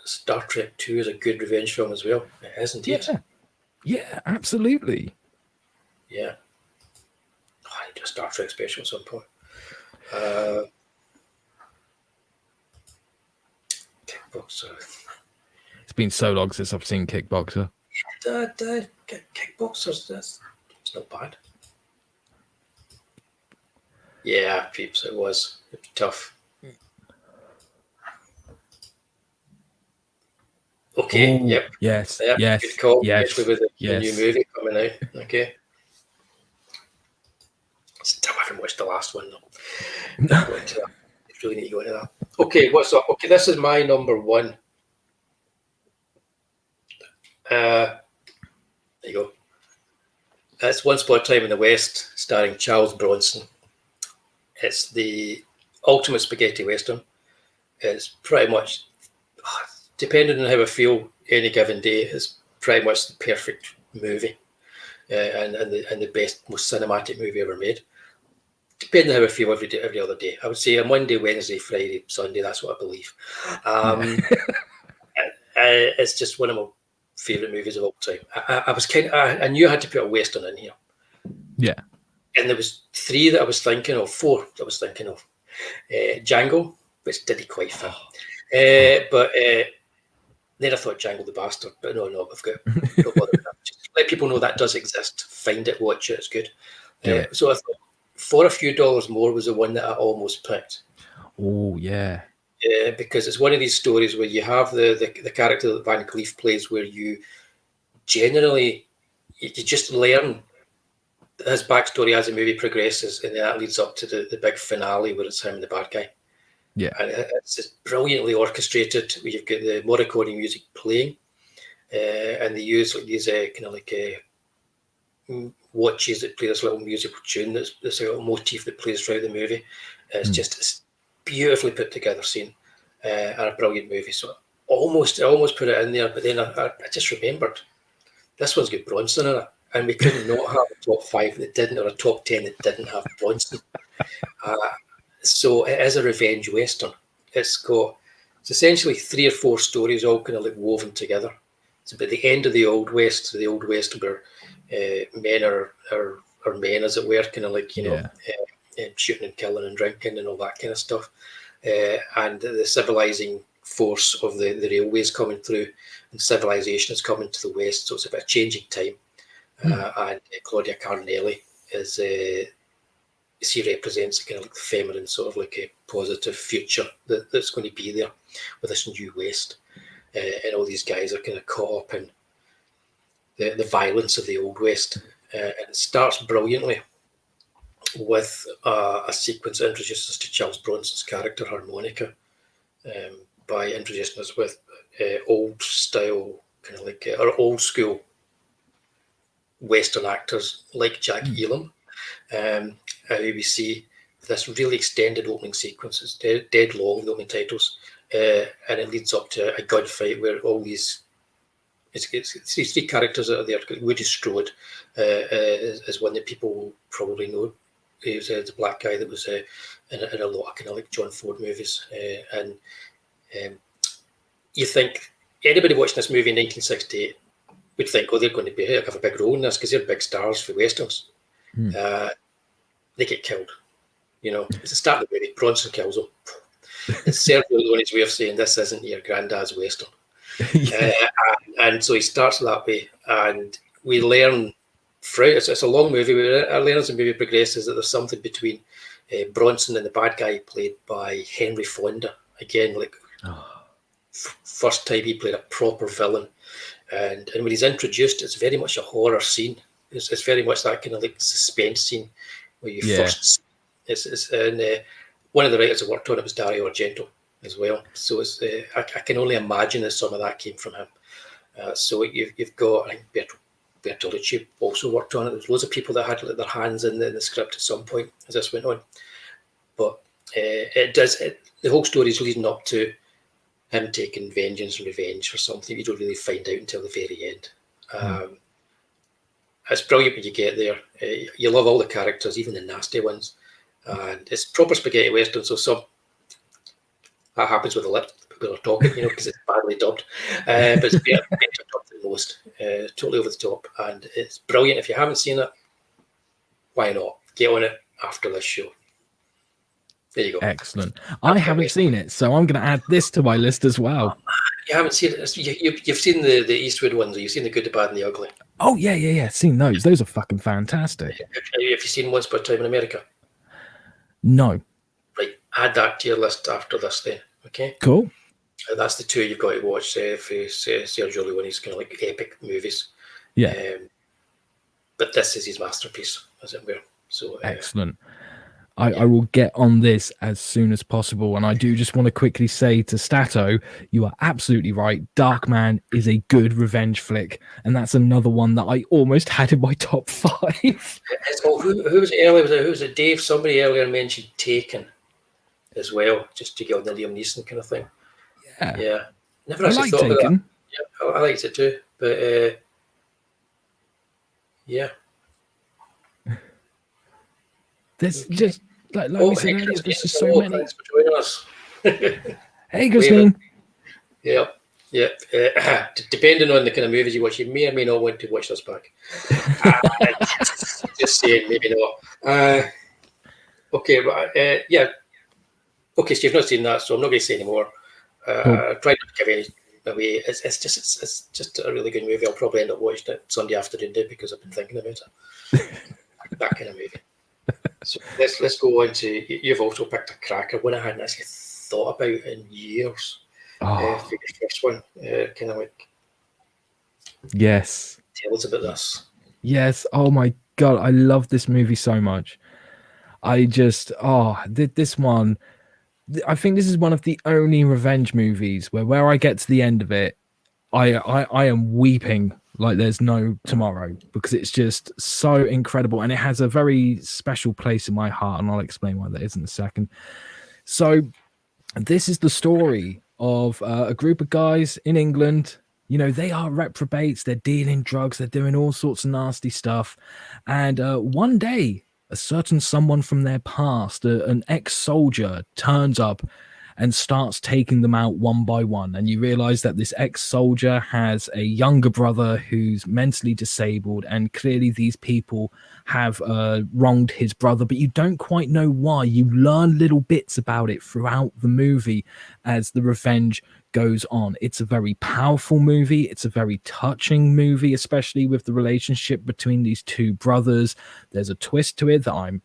Speaker 1: Star Trek 2 is a good revenge film as well. It is indeed.
Speaker 2: Yeah, absolutely.
Speaker 1: Yeah. I need a Star Trek special at some point. Kickboxer.
Speaker 2: It's been so long since I've seen Kickboxer.
Speaker 1: Kickboxers, it's not bad. Yeah, peeps, it was tough. Okay, yep.
Speaker 2: Yes,
Speaker 1: yep.
Speaker 2: Yes,
Speaker 1: Good call,
Speaker 2: yes,
Speaker 1: especially with the new movie coming out. Okay. Still haven't watched the last one, though. Really need to go into that. Okay, what's up? Okay, this is my number one. There you go. It's Once Upon a Time in the West, starring Charles Bronson. It's the ultimate spaghetti western. It's pretty much, depending on how I feel any given day, it's pretty much the perfect movie and the best, most cinematic movie ever made. Depending on how I feel every other day. I would say on Monday, Wednesday, Friday, Sunday, that's what I believe. it's just one of my favourite movies of all time. I knew I had to put a Western in here.
Speaker 2: Yeah.
Speaker 1: And there was 4 that I was thinking of. Django, which didn't quite fit. But then I thought Django the Bastard. But no, I've got no bother with that. Just let people know that does exist. Find it, watch it, it's good. So I thought For a Few Dollars More was the one that I almost picked.
Speaker 2: Oh, yeah.
Speaker 1: Because it's one of these stories where you have the character that Van Cleef plays, where you generally, you just learn his backstory as the movie progresses, and that leads up to the big finale where it's him and the bad guy.
Speaker 2: Yeah.
Speaker 1: And it's just brilliantly orchestrated. Where you've got the Morricone music playing, and they use like these kind of like watches that play this little musical tune. That's a little motif that plays throughout the movie. It's just it's beautifully put together scene, and a brilliant movie. So I almost put it in there, but then I just remembered this one's got Bronson in it, and we could not have a top 5 that didn't, or a top 10 that didn't have Bronson. So it is a revenge western. It's essentially 3 or 4 stories all kind of like woven together. It's about the end of the Old West, where men are men, as it were, kind of like, shooting and killing and drinking and all that kind of stuff. And the civilizing force of the railways coming through, and civilization is coming to the west. So it's about a changing time. And Claudia Cardinelli is she represents kind of like the feminine sort of like a positive future that's going to be there with this new West, and all these guys are kind of caught up in the violence of the Old West, and it starts brilliantly with a sequence that introduces us to Charles Bronson's character Harmonica, by introducing us with old style kind of like or old school Western actors like Jack Elam. How we see this really extended opening sequence. It's dead long, the opening titles, and it leads up to a gunfight where all these it's these 3 characters that are there. Woody Strode is one that people will probably know. He was the black guy that was in a lot of kind of like John Ford movies, and you think anybody watching this movie in 1968 would think, oh, they're going to have a big role in this because they're big stars for westerns. They get killed. It's the start of the movie. Bronson kills them. It's Sergio Leone's way of saying this isn't your granddad's western. And so he starts that way, and we learn throughout. It's a long movie. We learn as the movie progresses that there's something between Bronson and the bad guy played by Henry Fonda. Again, like first time he played a proper villain, and when he's introduced, it's very much a horror scene. It's very much that kind of like suspense scene where you first. And one of the writers that worked on it was Dario Argento as well. So it's I can only imagine that some of that came from him. So you've got, I think Bertolucci also worked on it. There's loads of people that had their hands in the script at some point as this went on. But the whole story is leading up to him taking vengeance and revenge for something you don't really find out until the very end. It's brilliant when you get there. You love all the characters, even the nasty ones. And it's proper spaghetti western, so that happens with the lip people are talking, because it's badly dubbed. But it's better dubbed than most. Totally over the top. And it's brilliant. If you haven't seen it, why not? Get on it after this show. There you go.
Speaker 2: Excellent. I haven't seen it, so I'm going to add this to my list as well.
Speaker 1: You haven't seen it? You've seen the Eastwood ones. You've seen The Good, the Bad, and the Ugly.
Speaker 2: Oh, yeah. Seen those. Those are fucking fantastic.
Speaker 1: Have you seen Once Upon a Time in America?
Speaker 2: No.
Speaker 1: Right. Add that to your list after this then. Okay?
Speaker 2: Cool.
Speaker 1: That's the 2 you've got to watch for Sergio Leone's kind of like epic movies.
Speaker 2: Yeah.
Speaker 1: But this is his masterpiece, as it were. So
Speaker 2: excellent. I will get on this as soon as possible. And I do just want to quickly say to Stato, you are absolutely right. Darkman is a good revenge flick. And that's another one that I almost had in my top 5.
Speaker 1: Who was it earlier? Who was it? Dave? Somebody earlier mentioned Taken as well, just to get on the Liam Neeson kind of thing. Yeah. Never actually thought of that. Yeah, I liked it too. But yeah.
Speaker 2: There's just like we said earlier, there's just so many.
Speaker 1: Thanks for joining us.
Speaker 2: Hey, Christine.
Speaker 1: Yeah. Yeah, depending on the kind of movies you watch, you may or may not want to watch this back. Just saying, maybe not. Okay, right, yeah. Okay, so you've not seen that, so I'm not going to say any more.
Speaker 2: Cool.
Speaker 1: Try not to give any away. It's just a really good movie. I'll probably end up watching it Sunday afternoon because I've been thinking about it. That kind of movie. So let's go on to. You've also picked a cracker, one I hadn't actually thought about in years. For your first one, kind of like.
Speaker 2: Yes.
Speaker 1: Tell us about this.
Speaker 2: Yes. Oh my God, I love this movie so much. I just this one. I think this is one of the only revenge movies where I get to the end of it, I am weeping like there's no tomorrow, because it's just so incredible, and it has a very special place in my heart, and I'll explain why that is in a second. So this is the story of a group of guys in England. You know, they are reprobates, they're dealing drugs, they're doing all sorts of nasty stuff, and one day a certain someone from their past, an ex-soldier, turns up and starts taking them out one by one. And you realize that this ex-soldier has a younger brother who's mentally disabled, and clearly these people have wronged his brother, but you don't quite know why. You learn little bits about it throughout the movie as the revenge goes on. It's a very powerful movie. It's a very touching movie, especially with the relationship between these two brothers. There's a twist to it that I'm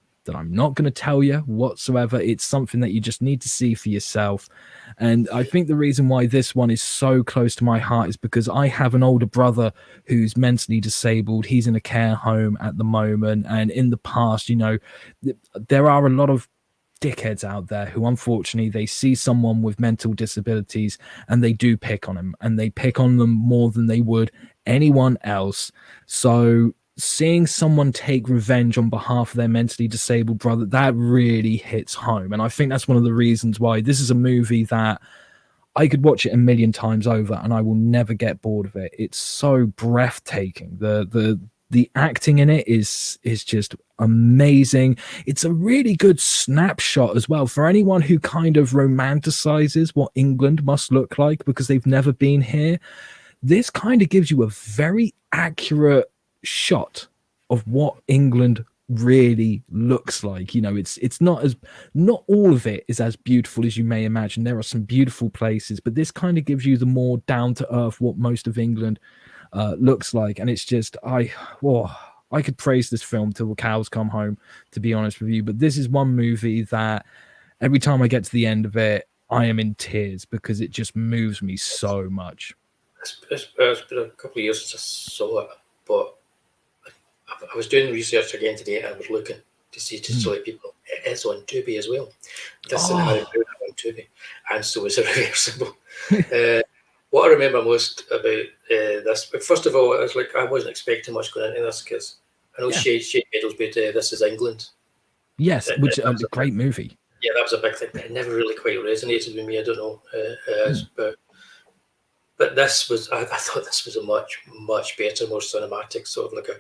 Speaker 2: not going to tell you whatsoever. It's something that you just need to see for yourself. And I think the reason why this one is so close to my heart is because I have an older brother who's mentally disabled. He's in a care home at the moment. And in the past, you know, there are a lot of dickheads out there who, unfortunately, they see someone with mental disabilities and they do pick on them, and they pick on them more than they would anyone else. So seeing someone take revenge on behalf of their mentally disabled brother, that really hits home. And I think that's one of the reasons why this is a movie that I could watch it a million times over and I will never get bored of it. It's so breathtaking. The acting in it is just amazing. It's a really good snapshot as well for anyone who kind of romanticizes what England must look like because they've never been here. This kind of gives you a very accurate shot of what England really looks like. You know, it's not all of it is as beautiful as you may imagine. There are some beautiful places, but this kind of gives you the more down to earth what most of England looks like. And it's just I could praise this film till the cows come home, to be honest with you. But this is one movie that every time I get to the end of it, I am in tears because it just moves me so much.
Speaker 1: It's been a couple of years since I saw it, but I was doing research again today, and I was looking to see to let people. It is on Tubi as well. This is Harry Potter on Tubi, and so is Irreversible. What I remember most about this, first of all, it's like I wasn't expecting much going into this because I know Shane Meadows, but This Is England.
Speaker 2: Yes, which is a great movie.
Speaker 1: Yeah, that was a big thing, but it never really quite resonated with me. I don't know, but this was. I thought this was a much better, more cinematic sort of like a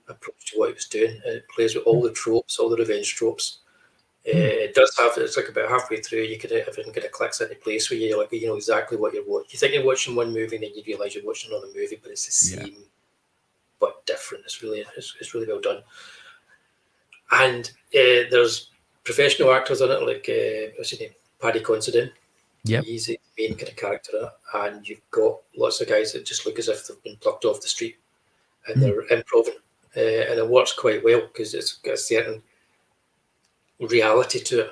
Speaker 1: approach to what it was doing. It plays with all the tropes, all the revenge tropes. It does have. It's like about halfway through, everything kind of clicks into place where you're like, you know exactly what you're watching. You think you're watching one movie, and then you realise you're watching another movie, but it's the same, but different. It's really well done. And there's professional actors in it, like what's his name, Paddy Considine.
Speaker 2: Yeah,
Speaker 1: he's the main kind of character in it, and you've got lots of guys that just look as if they've been plucked off the street, and they're improving, and it works quite well because it's got a certain reality to it.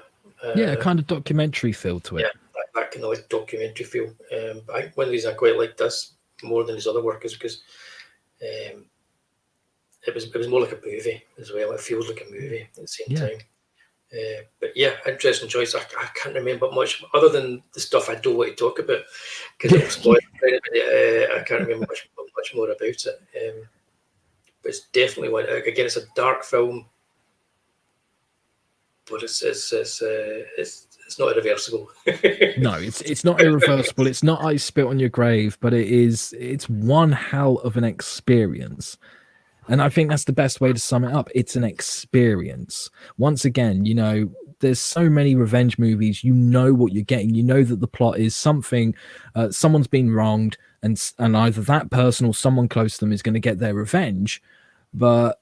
Speaker 2: A kind of documentary feel to it.
Speaker 1: Yeah, that kind of like documentary feel. I think one of the reasons I quite like this more than his other work is because it was more like a movie as well. It feels like a movie at the same time. But yeah, interesting choice. I can't remember much other than the stuff I don't want to talk about because it will spoil it. I can't remember much more about it. But it's definitely one. Again, it's a dark film, but it's not irreversible.
Speaker 2: No, it's not irreversible. It's not I Spit on Your Grave, but it's one hell of an experience. And I think that's the best way to sum it up. It's an experience. Once again, you know, there's so many revenge movies. You know what you're getting. You know that the plot is something, someone's been wronged, and either that person or someone close to them is going to get their revenge. But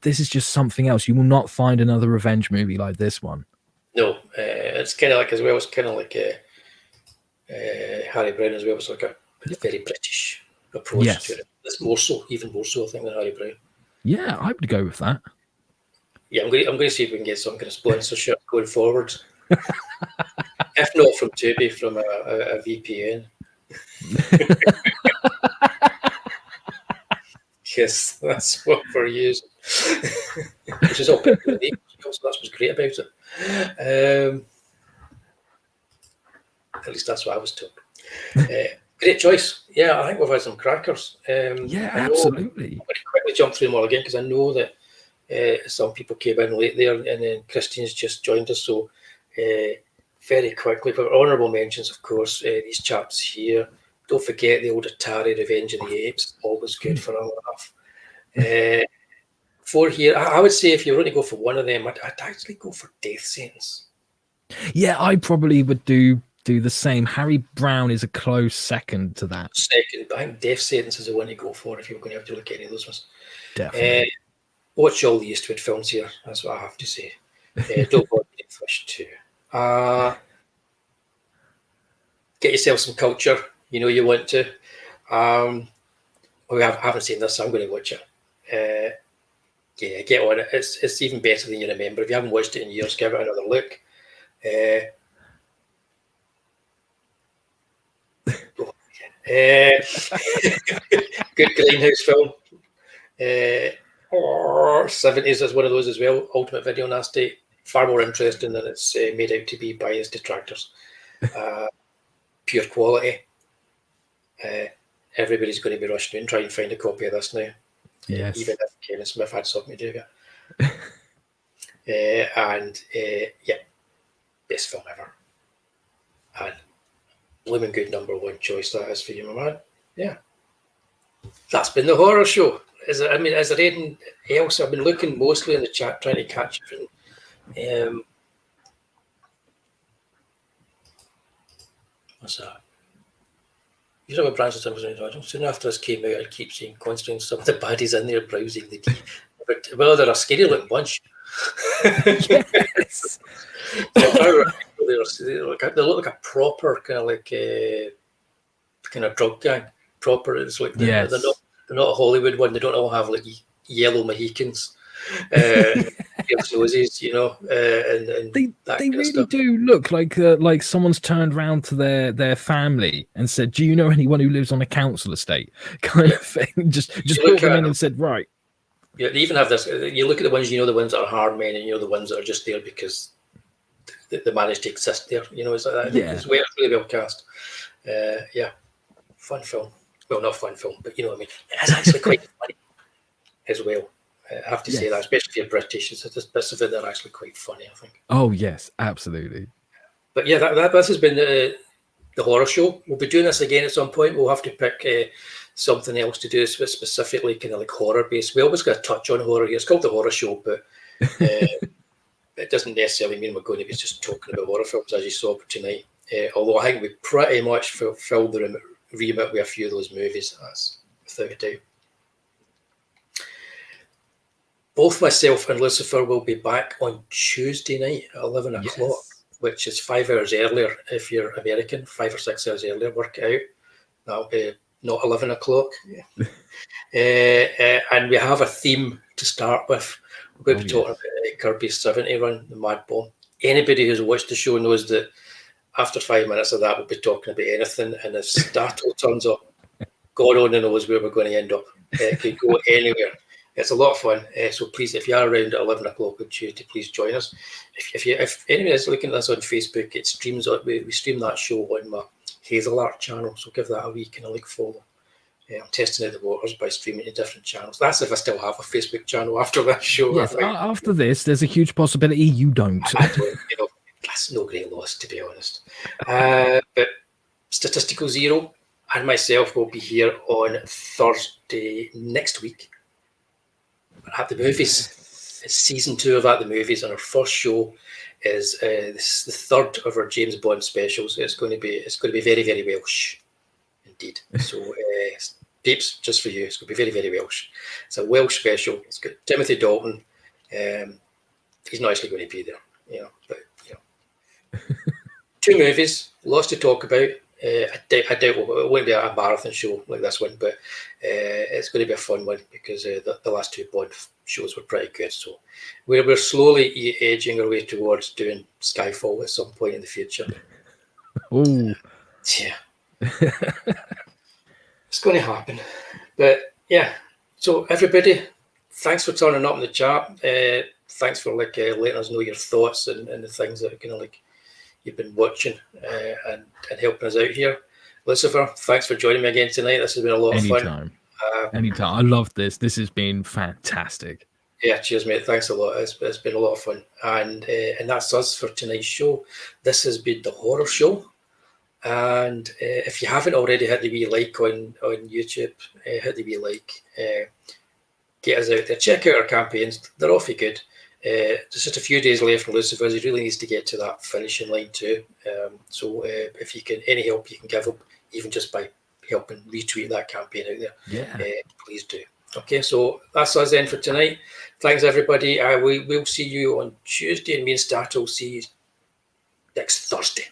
Speaker 2: this is just something else. You will not find another revenge movie like this one.
Speaker 1: No, it's kind of like as well. It's kind of like Harry Brown as well. It's like a very British approach to it. It's more so, even more so, I think, than Harry Brown.
Speaker 2: Yeah, I would go with that.
Speaker 1: Yeah, I'm going to see if we can get some kind of sponsorship going forward. If not from Tubi, from a VPN. Yes, that's what we're using. Which is all good. So that's what's great about it. At least that's what I was told. Great choice. Yeah, I think we've had some crackers.
Speaker 2: Yeah, absolutely.
Speaker 1: I'm going to quickly jump through them all again because I know that some people came in late there, and then Christine's just joined us. So very quickly, for honourable mentions, of course, these chaps here. Don't forget the old Atari Revenge of the Apes. Always good for a laugh. For here, I would say if you were going to go for one of them, I'd actually go for Death Sentence.
Speaker 2: Yeah, I probably would do the same. Harry Brown is a close second to that.
Speaker 1: Second, I think Death Sentence is the one to go for if you're going to have to look at any of those ones.
Speaker 2: Definitely.
Speaker 1: Watch all the Eastwood films here. That's what I have to say. Don't bother with Fish 2. Get yourself some culture. You know you want to. I haven't seen this, so I'm going to watch it. Yeah, get on it. It's even better than you remember. If you haven't watched it in years, give it another look. Good Grindhouse film. 70s is one of those as well. Ultimate Video Nasty. Far more interesting than it's made out to be by its detractors. Pure quality. Everybody's going to be rushing in and try and find a copy of this now.
Speaker 2: Yes.
Speaker 1: Even if Kevin Smith had something to do with it. Yeah, best film ever. And blooming good number one choice that is for you, my man. Yeah. That's been the horror show. Is there anything else? I've been looking mostly in the chat trying to catch everything. What's that? You know what branches soon after this came out, I keep seeing constantly some of the baddies in there browsing the D. But, well, they're a scary looking bunch.
Speaker 2: Yes.
Speaker 1: They look like a proper kind of drug gang. Proper. It's like they're not a Hollywood one. They don't all have like yellow Mohicans. Noses, you know, and
Speaker 2: they really do look like someone's turned around to their family and said, "Do you know anyone who lives on a council estate?" kind of thing. Just brought them in and said, "Right."
Speaker 1: Yeah, they even have this. You look at the ones, the ones that are hard men, and the ones that are just there because they managed to exist there. It's like that. I think it's really well cast. Yeah, fun film. Well, not fun film, but you know what I mean. It's actually quite funny as well. I have to say that, especially if you're British, it's just bits of it that are actually quite funny, I think.
Speaker 2: Oh, yes, absolutely.
Speaker 1: But yeah, this has been the horror show. We'll be doing this again at some point. We'll have to pick something else to do specifically kind of like horror-based. We always got to touch on horror here. It's called the horror show, but it doesn't necessarily mean we're going to be just talking about horror films, as you saw tonight. Although I think we pretty much filled the remit with a few of those movies, that's without a doubt. Both myself and Lucifer will be back on Tuesday night at 11 o'clock, which is 5 hours earlier if you're American, 5 or 6 hours earlier, work it out. That'll be not 11 o'clock. And we have a theme to start with. We're going to be talking about Kirby's 70 run, the Mad Bomb. Anybody who's watched the show knows that after 5 minutes of that, we'll be talking about anything. And if Stato turns up, God only knows where we're going to end up. It could go anywhere. It's a lot of fun. So please, if you are around at 11 o'clock on Tuesday, please join us. If anyone is looking at this on Facebook, it streams. We stream that show on my Hazel Art channel. So give that a wee kind of like follow. I'm testing out the waters by streaming to different channels. That's if I still have a Facebook channel after that show.
Speaker 2: Yes, after this, there's a huge possibility you don't.
Speaker 1: I don't. That's no great loss, to be honest. But Statistical Zero and myself will be here on Thursday next week at the movies. It's season 2 of At the Movies, and our first show is this, the third of our James Bond specials. It's going to be very, very Welsh, indeed. So, peeps, just for you, it's going to be very, very Welsh. It's a Welsh special. It's got Timothy Dalton. He's not actually going to be there, but 2 movies, lots to talk about. I doubt it won't be a marathon show like this one, but it's going to be a fun one because the last 2 Bond shows were pretty good. So we're slowly edging our way towards doing Skyfall at some point in the future.
Speaker 2: Oh,
Speaker 1: yeah, it's going to happen. But yeah, so everybody, thanks for turning up in the chat. Thanks for letting us know your thoughts and the things that are kind of you've been watching and helping us out here. Lucifer, thanks for joining me again tonight. This has been a lot of fun.
Speaker 2: Anytime. I love this. This has been fantastic.
Speaker 1: Yeah, cheers, mate. Thanks a lot. It's been a lot of fun. And that's us for tonight's show. This has been the horror show. And if you haven't already hit the wee like on YouTube, hit the wee like. Get us out there. Check out our campaigns. They're awfully good. There's just a few days left from Lucifer's. He really needs to get to that finishing line too. So if you can, any help you can give him, even just by helping retweet that campaign out there, please do. Okay, so that's us then for tonight. Thanks everybody. We'll see you on Tuesday, and me and Stato will see you next Thursday.